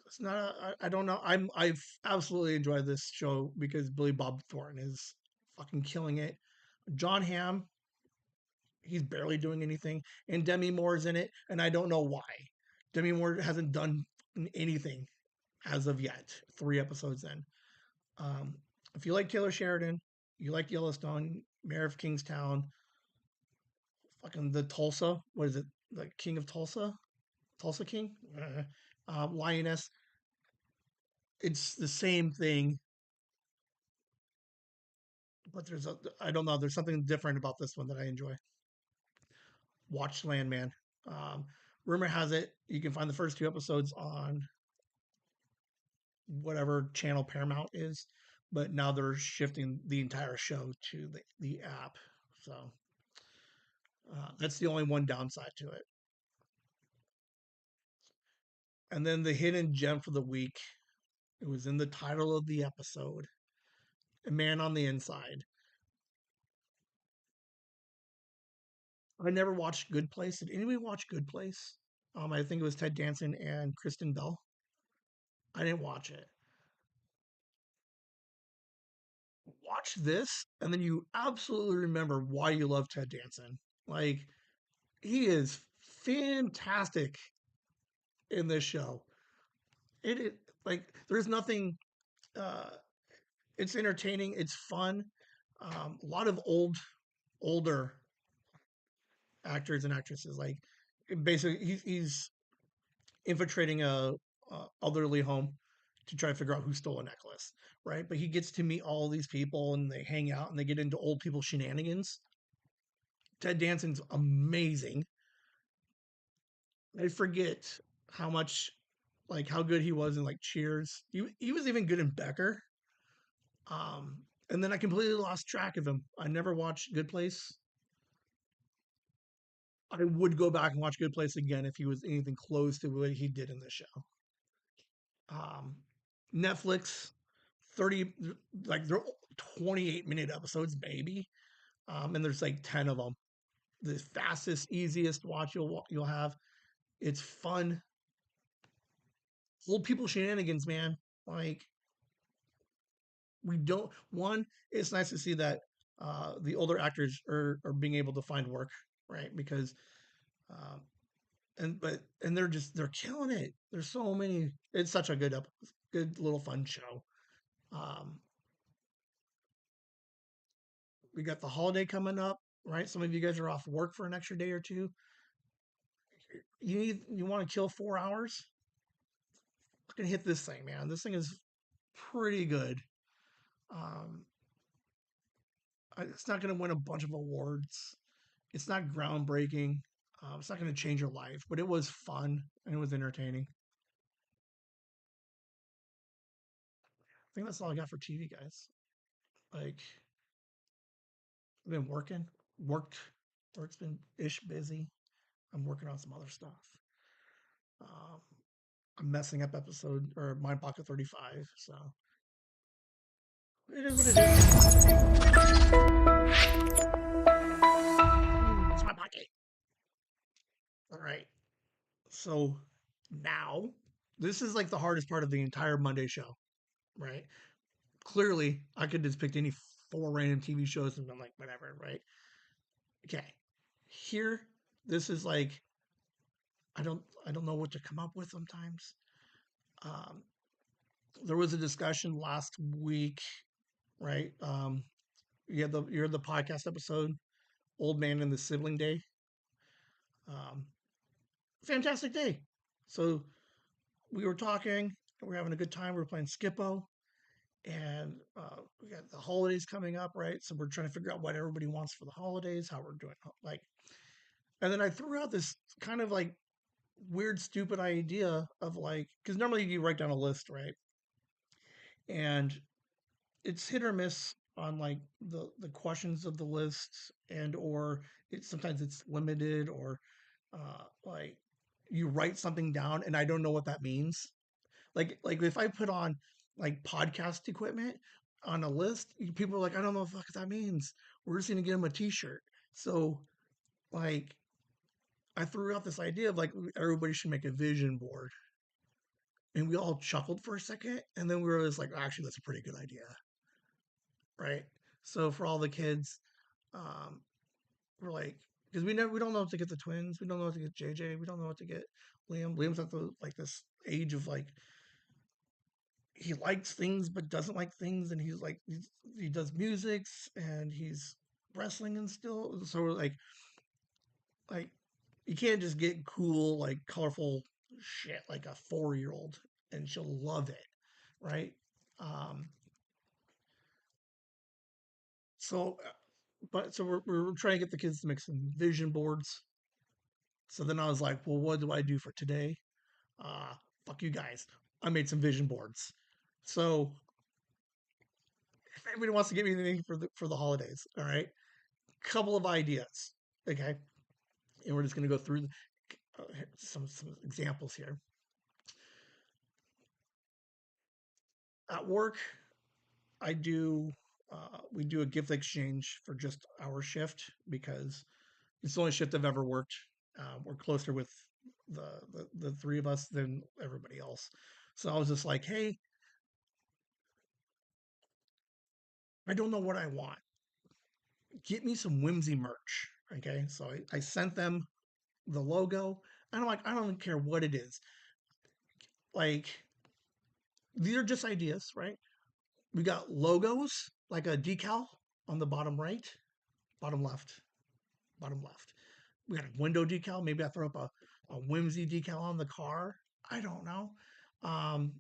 it's not. I don't know. I've absolutely enjoyed this show because Billy Bob Thornton is fucking killing it. John Hamm, he's barely doing anything, and Demi Moore's in it, and I don't know why. Demi Moore hasn't done anything as of yet. 3 episodes in. Um, if you like Taylor Sheridan, you like Yellowstone, Mayor of Kingstown, fucking the Tulsa. What is it? The King of Tulsa, Tulsa King, Lioness. It's the same thing, but I don't know. There's something different about this one that I enjoy. watch Landman. Um, Rumor has it you can find the first two episodes on whatever channel Paramount is, but now they're shifting the entire show to the app. So that's the only one downside to it. And then the hidden gem for the week, it was in the title of the episode, A Man on the Inside. I never watched Good Place. Did anybody watch Good Place? I think it was Ted Danson and Kristen Bell. I didn't watch it. Watch this, and then you absolutely remember why you love Ted Danson. Like, he is fantastic in this show. It like there's nothing. Uh, it's entertaining. It's fun. A lot of older actors and actresses. Like, basically, he's infiltrating a elderly home to try to figure out who stole a necklace, right? But he gets to meet all these people, and they hang out, and they get into old people shenanigans. Ted Danson's amazing. I forget how much, like how good he was in like Cheers. He was even good in Becker. And then I completely lost track of him. I never watched Good Place. I would go back and watch Good Place again if he was anything close to what he did in this show. Um, Netflix, 30, like they're 28-minute episodes, maybe. And there's like 10 of them. The fastest, easiest watch you'll have. It's fun. Old people shenanigans, man. Like, we don't one it's nice to see that the older actors are being able to find work, right? Because um, and they're killing it. There's so many. It's such a good little fun show. um, we got the holiday coming up, right? Some of you guys are off work for an extra day or two. You want to kill 4 hours. Fucking hit this thing, man. This thing is pretty good. um, it's not going to win a bunch of awards. It's not groundbreaking. It's not going to change your life, but it was fun and it was entertaining. I think that's all I got for TV, guys. Like, I've been worked, work's been ish busy. I'm working on some other stuff. Um, I'm messing up episode or Mind Pocket 35, so it is what it is. It's my pocket. All right. So now, this is like the hardest part of the entire Monday show, right? Clearly, I could just pick any four random TV shows and I'm like, whatever, right? Okay. Here, this is like I don't know what to come up with sometimes. Um, there was a discussion last week, right? You had the podcast episode, Old Man and the Sibling Day. Um, Fantastic day. So we were talking, we were having a good time. We were playing Skippo, and we got the holidays coming up, right? So we're trying to figure out what everybody wants for the holidays, how we're doing, like. And then I threw out this kind of like weird, stupid idea of like, because normally you write down a list, right? And it's hit or miss on like the questions of the list, and or sometimes it's limited, or like you write something down and I don't know what that means. Like if I put on like podcast equipment on a list, people are like, I don't know what the fuck that means. We're just gonna get them a T-shirt. So like I threw out this idea of like everybody should make a vision board, and we all chuckled for a second, and then we were just like, actually, that's a pretty good idea, right? So for all the kids, um, we're like, because we don't know what to get the twins, we don't know what to get JJ, we don't know what to get Liam. Liam's at the like this age of like he likes things but doesn't like things, and he does musics and he's wrestling and still. So we're like you can't just get cool like colorful shit like a 4-year old and she'll love it, right? Um, so but so we're trying to get the kids to make some vision boards. So then I was like, well, what do I do for today? Uh, Fuck you guys. I made some vision boards. So if anybody wants to give me anything for the holidays, all right, couple of ideas, okay, and we're just gonna go through some examples here. At work, I do we do a gift exchange for just our shift because it's the only shift I've ever worked. We're closer with the three of us than everybody else. So I was just like, hey, I don't know what I want. Get me some Whimsy merch. Okay. So I sent them the logo. And I'm like, I don't care what it is. Like, these are just ideas, right? We got logos, like a decal on the bottom right, bottom left, bottom left. We got a window decal. Maybe I throw up a Whimsy decal on the car. I don't know. Um,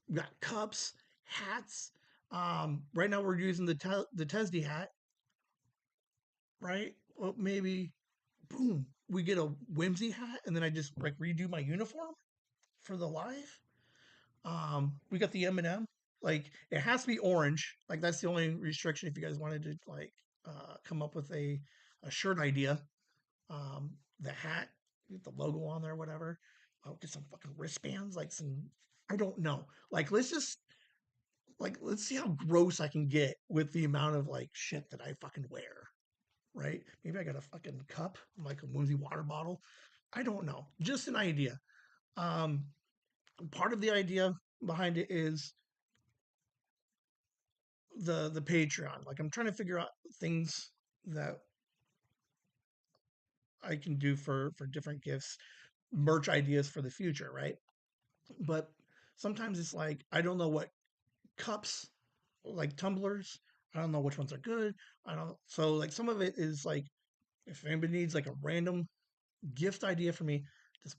we got cups, hats. Right now we're using the Tesdy hat, right? Well, maybe boom, we get a Whimsy hat, and then I just like redo my uniform for the live. We got the M&M. Like it has to be orange. Like that's the only restriction. If you guys wanted to like come up with a shirt idea, the hat, get the logo on there, whatever. I'll get some fucking wristbands, like some. I don't know. Like let's see how gross I can get with the amount of like shit that I fucking wear. Right? Maybe I got a fucking cup, like a Whimsy water bottle. I don't know. Just an idea. Um, Part of the idea behind it is the Patreon. Like I'm trying to figure out things that I can do for different gifts, merch ideas for the future, right? But sometimes it's like I don't know what cups, like tumblers. I don't know which ones are good. I don't. So like some of it is like if anybody needs like a random gift idea for me, just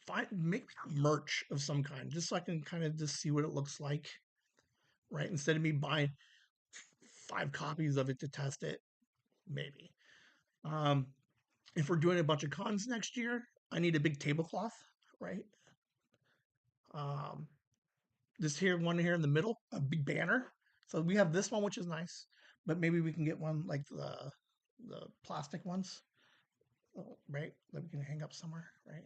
find make merch of some kind, just so I can kind of just see what it looks like, right? Instead of me buying 5 copies of it to test it, maybe. Um, if we're doing a bunch of cons next year, I need a big tablecloth, right? Um, this here one here in the middle, a big banner. So we have this one, which is nice, but maybe we can get one like the plastic ones, right? That we can hang up somewhere, right?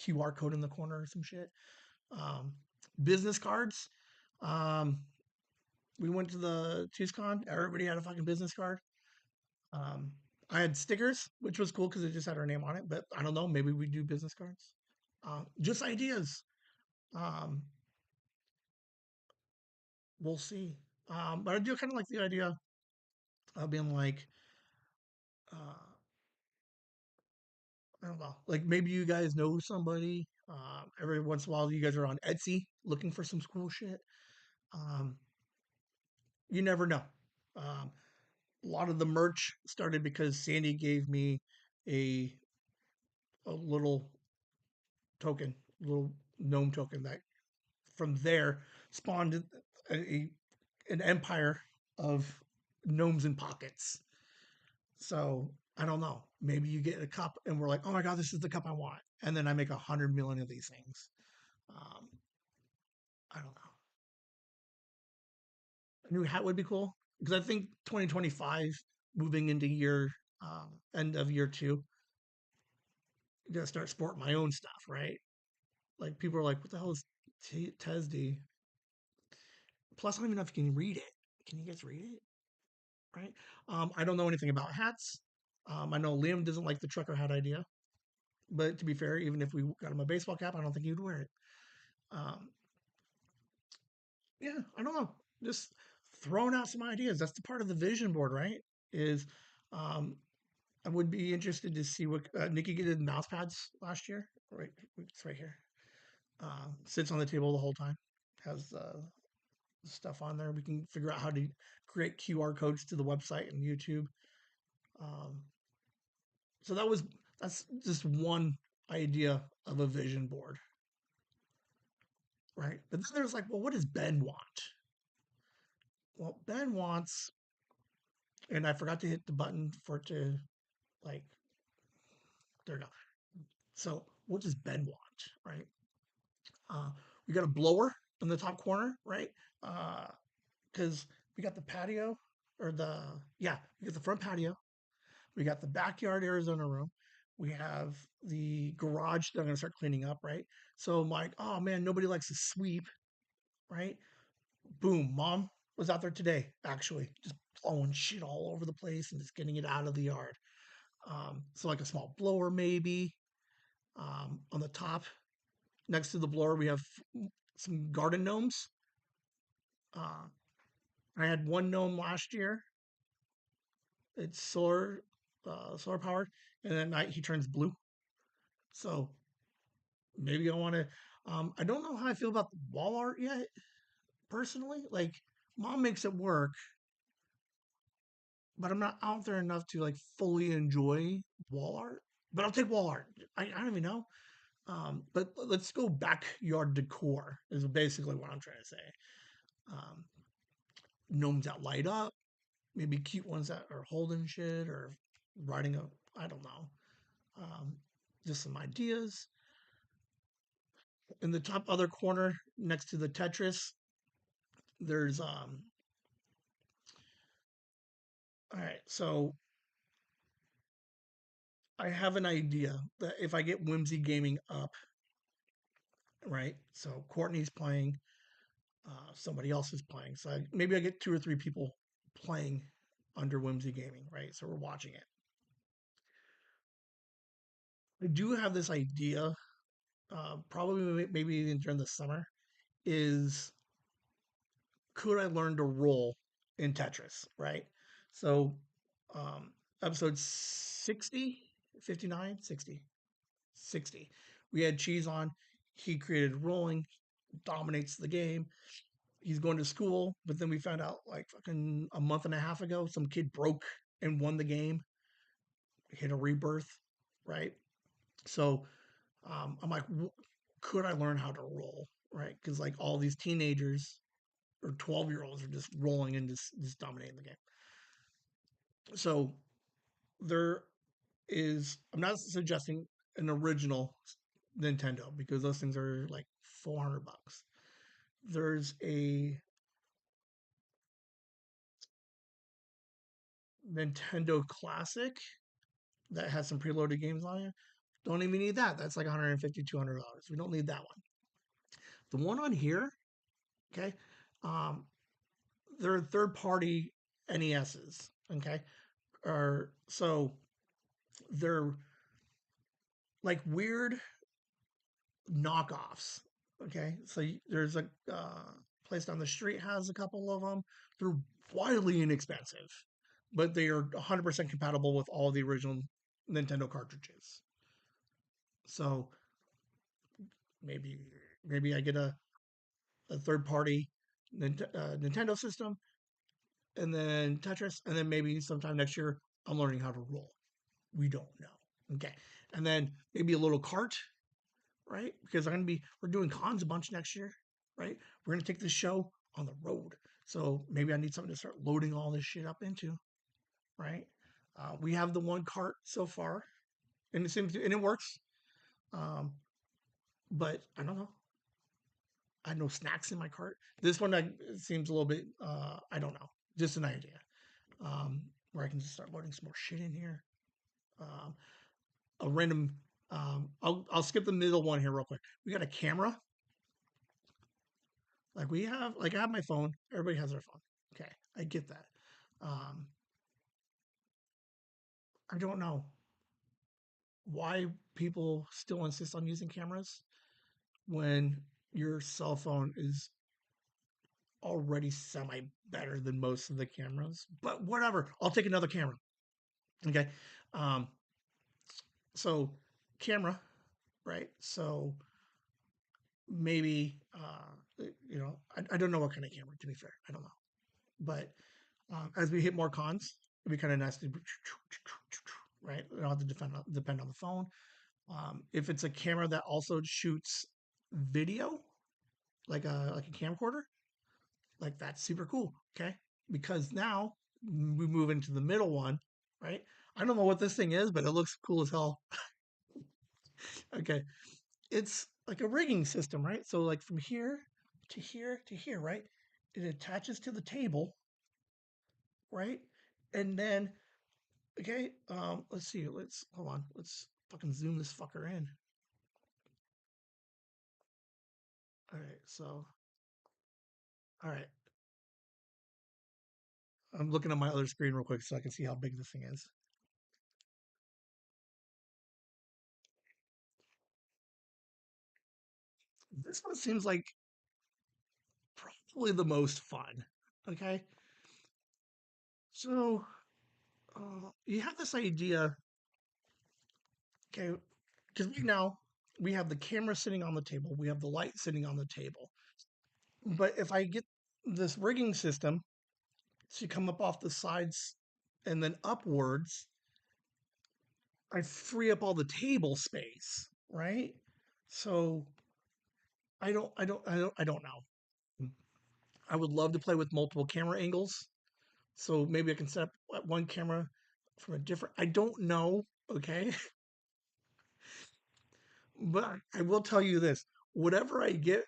QR code in the corner or some shit. Um, Business cards. Um, we went to the TuesCon. Everybody had a fucking business card. Um, I had stickers, which was cool because it just had our name on it. But I don't know. Maybe we do business cards. Just ideas. Um, we'll see. But I do kind of like the idea of being like, uh, I don't know, like maybe you guys know somebody. Every once in a while, you guys are on Etsy looking for some cool shit. Um, you never know. Um, a lot of the merch started because Sandy gave me a a little token, little gnome token that from there spawned a an empire of gnomes in pockets. So I don't know. Maybe you get a cup and we're like, oh my god, this is the cup I want, and then I make 100 million of these things. Um, I don't know. A new hat would be cool because I think 2025 moving into end of year two, you gotta start sporting my own stuff, right? Like people are like, what the hell is TESD? Plus, I don't even know if you can read it. Can you guys read it? Right? I don't know anything about hats. I know Liam doesn't like the trucker hat idea, but to be fair, even if we got him a baseball cap, I don't think he'd wear it. Um, yeah, I don't know. Just throwing out some ideas. That's the part of the vision board, right? Is um, I would be interested to see what Nikki did mouse pads last year. Right, it's right here. Sits on the table the whole time. Has stuff on there. We can figure out how to create QR codes to the website and YouTube. Um, so that's just one idea of a vision board, right? But then there's like, well, what does Ben want? Well, Ben wants, and I forgot to hit the button for it to like There you go. So what does Ben want, right? Uh, we got a blower in the top corner, right? Because we got the patio or the yeah, we got the front patio. We got the backyard Arizona room. We have the garage that I'm gonna start cleaning up, right? So I'm like, oh man, nobody likes to sweep, right? Boom, mom was out there today, actually, just blowing shit all over the place and just getting it out of the yard. So like a small blower maybe. On the top, next to the blower, we have some garden gnomes. Uh, I had one gnome last year. It's solar powered, and at night he turns blue. So maybe I want to. I don't know how I feel about the wall art yet, personally. Like, mom makes it work, but I'm not out there enough to like fully enjoy wall art. But I'll take wall art. I don't even know. But let's go backyard decor is basically what I'm trying to say. Um, Gnomes that light up, maybe cute ones that are holding shit or riding a, I don't know. Um, just some ideas. In the top other corner next to the Tetris, there's all right, so I have an idea that if I get Whimsy Gaming up, right? So Courtney's playing, somebody else is playing. So maybe I get two or three people playing under Whimsy Gaming, right? So we're watching it. I do have this idea, probably maybe even during the summer, is could I learn to roll in Tetris, right? So, um, episode 60, 59, 60, 60. We had Cheese on. He created rolling, dominates the game. He's going to school, but then we found out like fucking a month and a half ago, some kid broke and won the game, hit a rebirth, right? So I'm like, could I learn how to roll, right? Because like all these teenagers or 12-year-olds are just rolling and just dominating the game. So there is, I'm not suggesting an original Nintendo because those things are like $400. There's a Nintendo Classic that has some preloaded games on it. Don't even need that. That's like $150, $200. We don't need that one. The one on here, okay, um, they're third party NESs, okay, or so they're like weird knockoffs. Okay, so there's a place down the street has a couple of them. They're wildly inexpensive, but they are 100% compatible with all the original Nintendo cartridges. So maybe maybe I get a third party Nintendo system, and then Tetris, and then maybe sometime next year I'm learning how to roll. We don't know. Okay, and then maybe a little cart, right? Because we're doing cons a bunch next year, right? We're gonna take this show on the road, so maybe I need something to start loading all this shit up into, right? We have the one cart so far, and it works. Um, but I don't know. I had no snacks in my cart. This one seems a little bit. I don't know. Just an idea. Where I can just start loading some more shit in here. Um, a random. I'll skip the middle one here real quick. We got a camera. I have my phone. Everybody has their phone. Okay, I get that. Um, I don't know why people still insist on using cameras when your cell phone is already semi better than most of the cameras. But whatever, I'll take another camera. Okay. Um, so camera, right? So maybe I don't know what kind of camera, to be fair. I don't know. But as we hit more cons, it'd be kind of nice to right. I don't have to depend on the phone. If it's a camera that also shoots video, like a camcorder, like that's super cool. Okay, because now we move into the middle one, right? I don't know what this thing is, but it looks cool as hell. Okay. It's like a rigging system, right? So like from here to here to here, right? It attaches to the table, right? And then okay, let's see. Let's hold on. Let's fucking zoom this fucker in. All right, so all right. I'm looking at my other screen real quick so I can see how big this thing is. This one seems like probably the most fun. Okay, so you have this idea, okay, because right now we have the camera sitting on the table, we have the light sitting on the table. But if I get this rigging system to come up off the sides and then upwards, I free up all the table space, right? So I don't know. I would love to play with multiple camera angles. So maybe I can set up one camera from a different. I don't know. Okay, but I will tell you this: whatever I get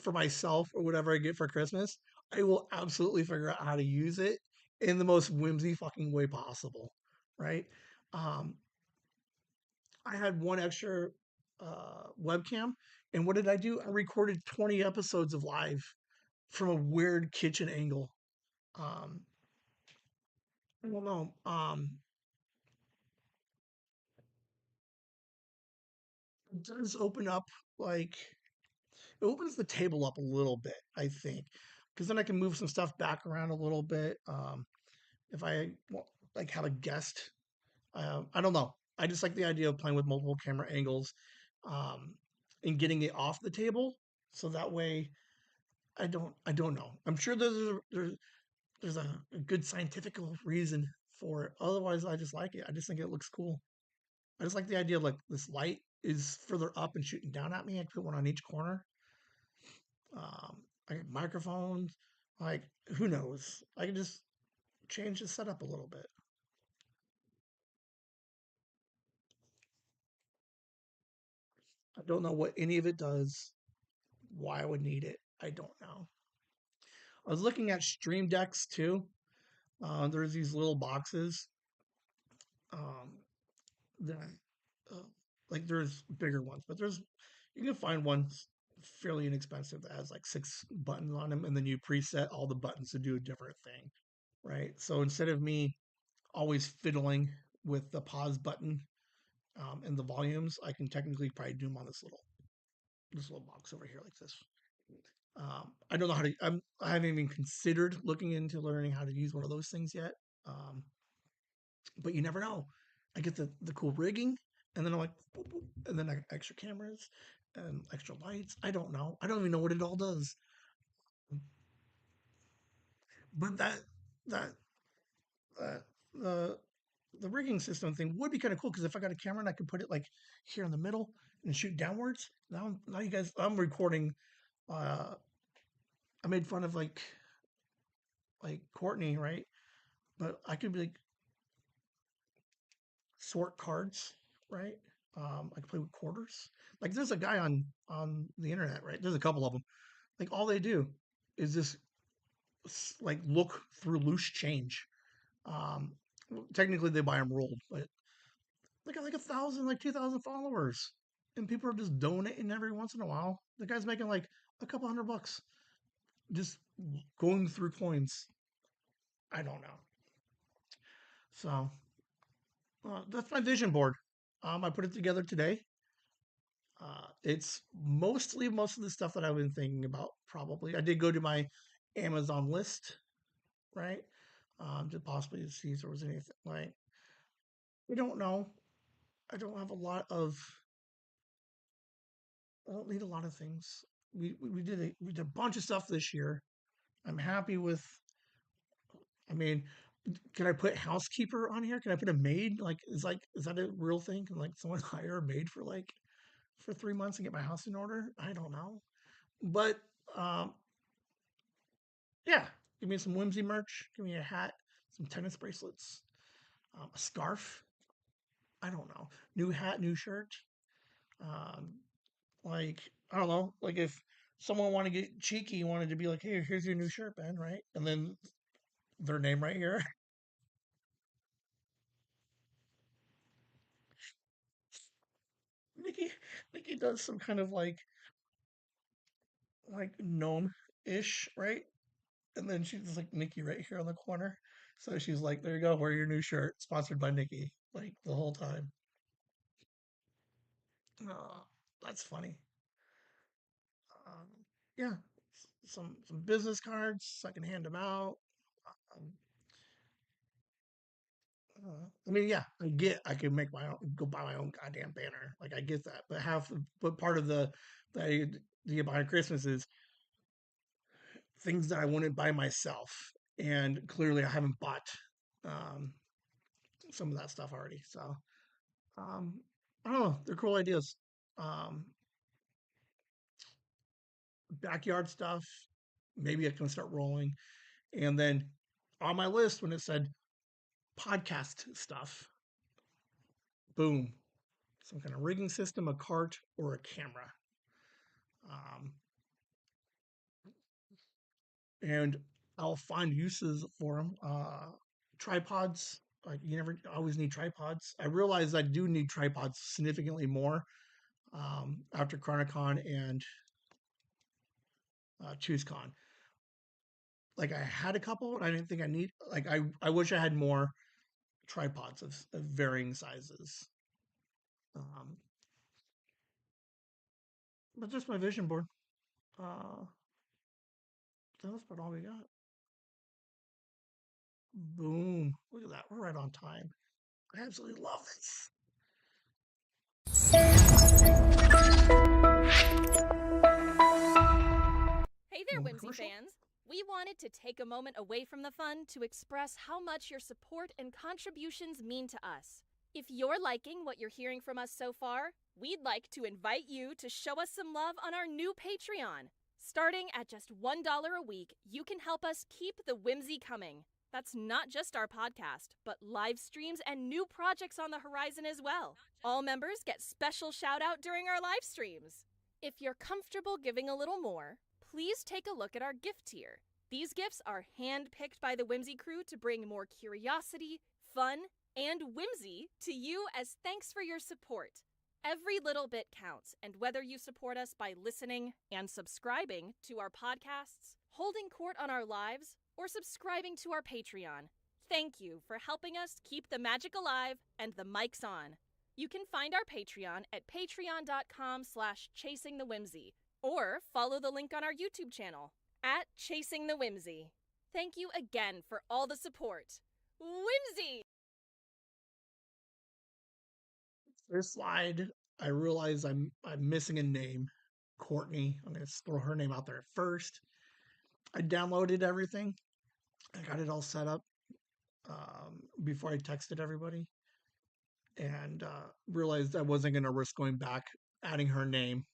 for myself or whatever I get for Christmas, I will absolutely figure out how to use it in the most whimsy fucking way possible. Right? Um, I had one extra webcam, and what did I do? I recorded 20 episodes of live from a weird kitchen angle. Um, I don't know. It does open up like it opens the table up a little bit, I think, because then I can move some stuff back around a little bit. If I like have a guest, I don't know. I just like the idea of playing with multiple camera angles, um, and getting it off the table, so that way I don't know. I'm sure there's a good scientific reason for it. Otherwise, I just like it. I just think it looks cool. I just like the idea of like this light is further up and shooting down at me. I put one on each corner. Um, I got microphones. Like, who knows? I can just change the setup a little bit. I don't know what any of it does. Why I would need it, I don't know. I was looking at Stream Decks too. There's these little boxes um, that, uh, like, there's bigger ones, but there's you can find ones fairly inexpensive that has like 6 buttons on them, and then you preset all the buttons to do a different thing, right? So instead of me always fiddling with the pause button and the volumes, I can technically probably do them on this little box over here like this. I don't know how to. I haven't even considered looking into learning how to use one of those things yet. Um, but you never know. I get the cool rigging, and then I'm like, boop, boop, and then I got extra cameras and extra lights. I don't know. I don't even know what it all does. But that that the rigging system thing would be kind of cool because if I got a camera and I could put it like here in the middle and shoot downwards. Now you guys, I'm recording. Uh, I made fun of like Courtney, right? But I could be like sort cards, right? I could play with quarters. Like there's a guy on the internet, right? There's a couple of them. Like all they do is just like look through loose change. Um, Technically they buy them rolled, but they got like 1,000, like 2,000 followers, and people are just donating every once in a while. The guy's making like a couple $100 just going through coins. I don't know. So that's my vision board. I put it together today. It's mostly most of the stuff that I've been thinking about. Probably, I did go to my Amazon list, right? To possibly see if there was anything like we don't know. I don't have a lot of. I don't need a lot of things. We did a bunch of stuff this year. I'm happy with. I mean, can I put housekeeper on here? Can I put a maid? Is that a real thing? Can like someone hire a maid for 3 months and get my house in order? I don't know, but um, yeah, give me some Whimsy merch. Give me a hat, some tennis bracelets, a scarf. I don't know. New hat, new shirt. Um, like, I don't know, like if someone wanted to get cheeky, wanted to be like, hey, here's your new shirt, Ben, right? And then their name right here. Nikki, Nikki does some kind of like gnome ish, right? And then she's like Nikki right here on the corner. So she's like, there you go, wear your new shirt, sponsored by Nikki, like the whole time. Oh, that's funny. Um, yeah, some business cards. So I can hand them out. Um, I mean, yeah, I can make my own, go buy my own goddamn banner. Like I get that, but part of the idea behind Christmas is things that I wouldn't buy myself, and clearly I haven't bought um, some of that stuff already. So um, I don't know, they're cool ideas. Um, Backyard stuff. Maybe I can start rolling, and then on my list when it said podcast stuff, boom, some kind of rigging system, a cart, or a camera. Um, and I'll find uses for them. Tripods, like you never always need tripods. I realize I do need tripods significantly more after Chronicon and ChooseCon. Like I had a couple, and I didn't think I need. Like I wish I had more tripods of varying sizes. Um, but just my vision board. Uh, that's about all we got. Boom! Look at that. We're right on time. I absolutely love this. Hey there, Boom Whimsy commercial. fans! We wanted to take a moment away from the fun to express how much your support and contributions mean to us. If you're liking what you're hearing from us so far, we'd like to invite you to show us some love on our new Patreon. Starting at just $1 a week, you can help us keep the whimsy coming. That's not just our podcast, but live streams and new projects on the horizon as well. All members get special shout out during our live streams. If you're comfortable giving a little more, please take a look at our gift tier. These gifts are hand-picked by the Whimsy crew to bring more curiosity, fun, and whimsy to you as thanks for your support. Every little bit counts, and whether you support us by listening and subscribing to our podcasts, holding court on our lives, or subscribing to our Patreon, thank you for helping us keep the magic alive and the mics on. You can find our Patreon at patreon.com/chasingthewhimsy or follow the link on our YouTube channel at Chasing the Whimsy. Thank you again for all the support. Whimsy! First slide, I realize I'm missing a name. Courtney. I'm gonna throw her name out there first. I downloaded everything. I got it all set up before I texted everybody, and realized I wasn't gonna risk going back, adding her name,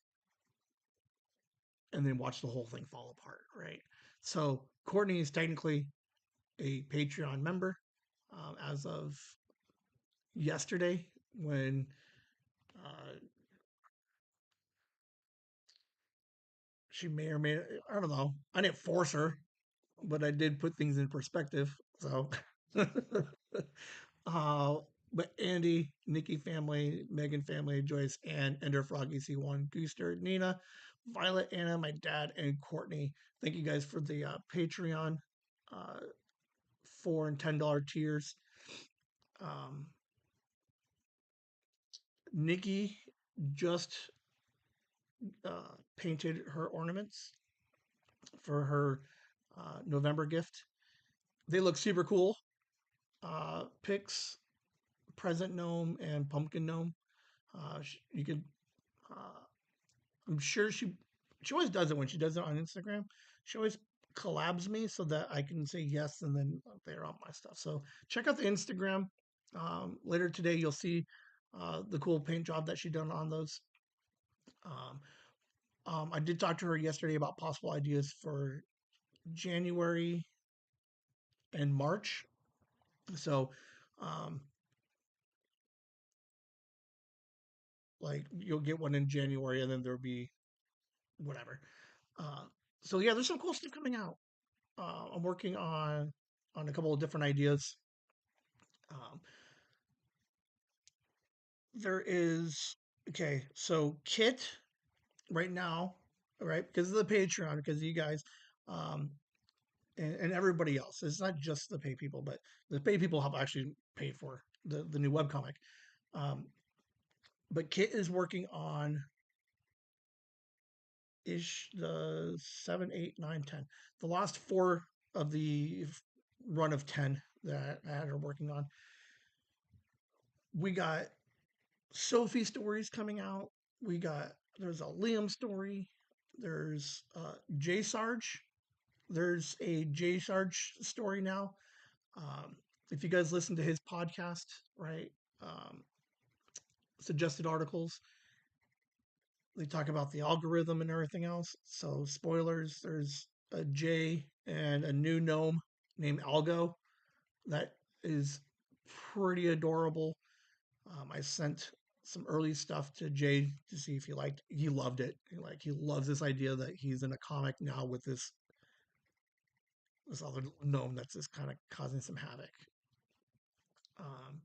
and then watch the whole thing fall apart. Right. So Courtney is technically a Patreon member as of yesterday when uh, she may or may, I don't know. I didn't force her, but I did put things in perspective. So, uh, but Andy, Nikki family, Megan family, Joyce, Ann, Ender Froggy C1, Gooster, Nina, Violet, Anna, my dad, and Courtney. Thank you guys for the Patreon, uh, $4 and $10 tiers. Um, Nikki just painted her ornaments for her November gift. They look super cool. Pix, present gnome, and pumpkin gnome. You could. Uh, I'm sure she always does it when she does it on Instagram. She always collabs me so that I can say yes and then they're on my stuff. So check out the Instagram. Later today, you'll see the cool paint job that she done on those. Um, I did talk to her yesterday about possible ideas for January and March. So um, Like you'll get one in January, and then there'll be whatever. Uh, so yeah, there's some cool stuff coming out. I'm working on a couple of different ideas. Um, there is okay, so Kit right now, right? Because of the Patreon, because of you guys, um, and everybody else. It's not just the pay people, but the pay people have actually paid for the new webcomic. Um, but Kit is working on ish the 7, 8, 9, 10. The last four of the run of 10 that I had her working on. We got Sophie stories coming out. There's a Liam story. There's J Sarge. There's a J Sarge story now. Um, if you guys listen to his podcast, right? Um, Suggested articles, they talk about the algorithm and everything else. So spoilers, there's a J and a new gnome named Algo that is pretty adorable. I sent some early stuff to Jay to see if he liked. He loved it. He loves this idea that he's in a comic now with this other gnome that's just kind of causing some havoc. Um,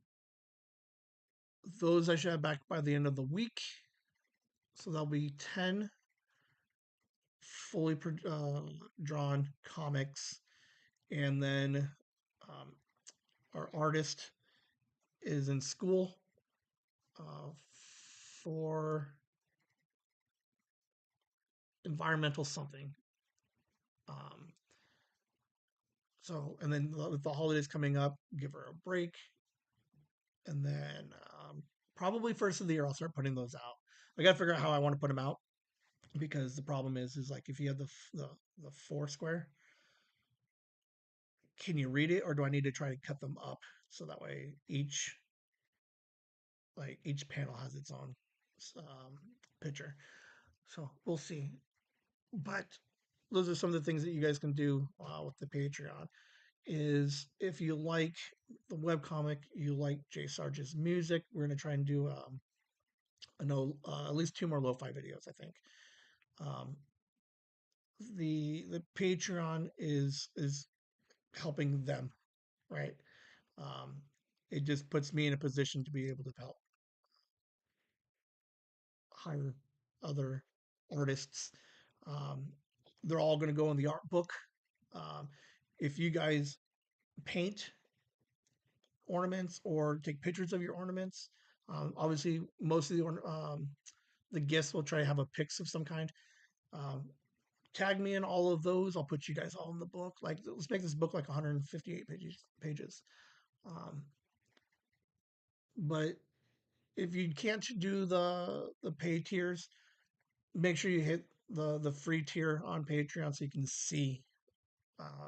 those I should have back by the end of the week. So there'll be 10 fully drawn comics, and then um, our artist is in school uh, for environmental something. Um, so, and then with the holidays coming up, give her a break, and then probably first of the year I'll start putting those out. I got to figure out how I want to put them out because the problem is like if you have the four square, can you read it or do I need to try to cut them up so that way each panel has its own um, picture. So we'll see. But those are some of the things that you guys can do with the Patreon. Is if you like the webcomic, you like Jay Sarge's music, we're going to try and do at least two more lo-fi videos, I think. Um, the Patreon is helping them, right? Um, it just puts me in a position to be able to help hire other artists. Um, they're all going to go in the art book. Um, if you guys paint ornaments or take pictures of your ornaments, obviously most of the gifts will try to have a pics of some kind. Um, Tag me in all of those. I'll put you guys all in the book. Like let's make this book like 158 pages. Um, but if you can't do the pay tiers, make sure you hit the free tier on Patreon so you can see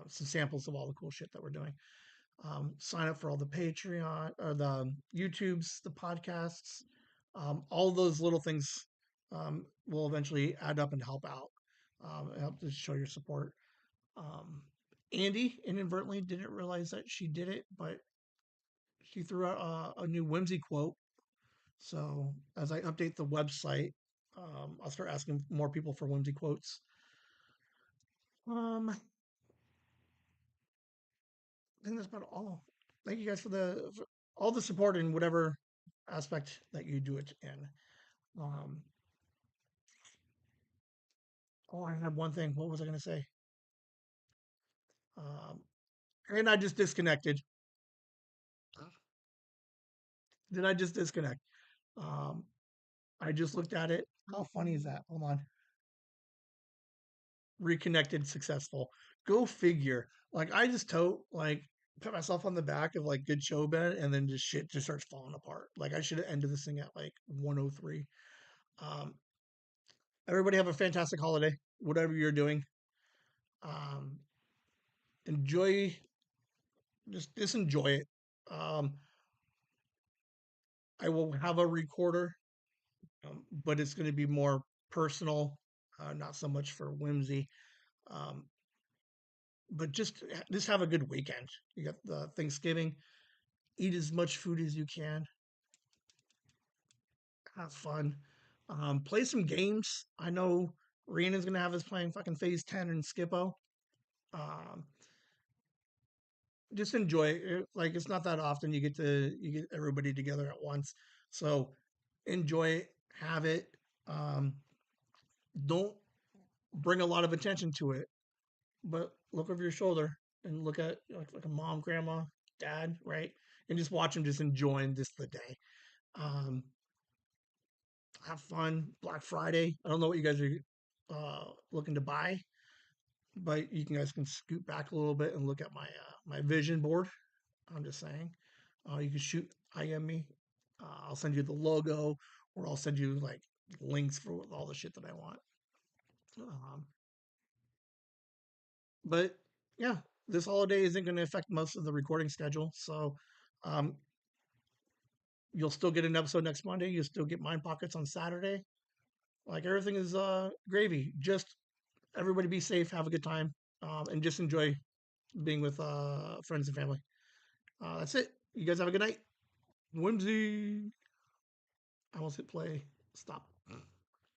some samples of all the cool shit that we're doing. Sign up for all the Patreon or the YouTubes, the podcasts, all those little things will eventually add up and help out, and help to show your support. Um, Andy inadvertently didn't realize that she did it, but she threw out a new Whimsy quote. So as I update the website, I'll start asking more people for Whimsy quotes. I think that's about all. Thank you guys for all the support in whatever aspect that you do it in. Um, I had one thing. What was I going to say? Um, and I just disconnected. Did I just disconnect? Um, I just looked at it. How funny is that? Hold on. Reconnected, successful. Go figure. Like I just pat myself on the back of like good show bed, and then just shit just starts falling apart. Like I should have ended this thing at like 103. Um, everybody have a fantastic holiday, whatever you're doing. Um, enjoy, just enjoy it. Um, I will have a recorder, but it's going to be more personal, not so much for whimsy. Um, but just have a good weekend. You got the Thanksgiving. Eat as much food as you can. have fun. Play some games. I know Rena's gonna have us playing fucking Phase 10 and Skippo. Um, just enjoy it. Like it's not that often you get everybody together at once. So enjoy it, have it. Um, don't bring a lot of attention to it, but look over your shoulder and look at like a mom, grandma, dad, right? And just watch them just enjoying this the day. Um, have fun. Black Friday. I don't know what you guys are looking to buy, but you guys can scoot back a little bit and look at my vision board. I'm just saying. You can shoot IM me. I'll send you the logo, or I'll send you like links for all the shit that I want. Um, but yeah, this holiday isn't going to affect most of the recording schedule, so um, you'll still get an episode next Monday. You'll still get Mind Pockets on Saturday. Like everything is gravy. Just everybody be safe, have a good time, and just enjoy being with friends and family. That's it. You guys have a good night. Whimsy. I almost hit play. Stop.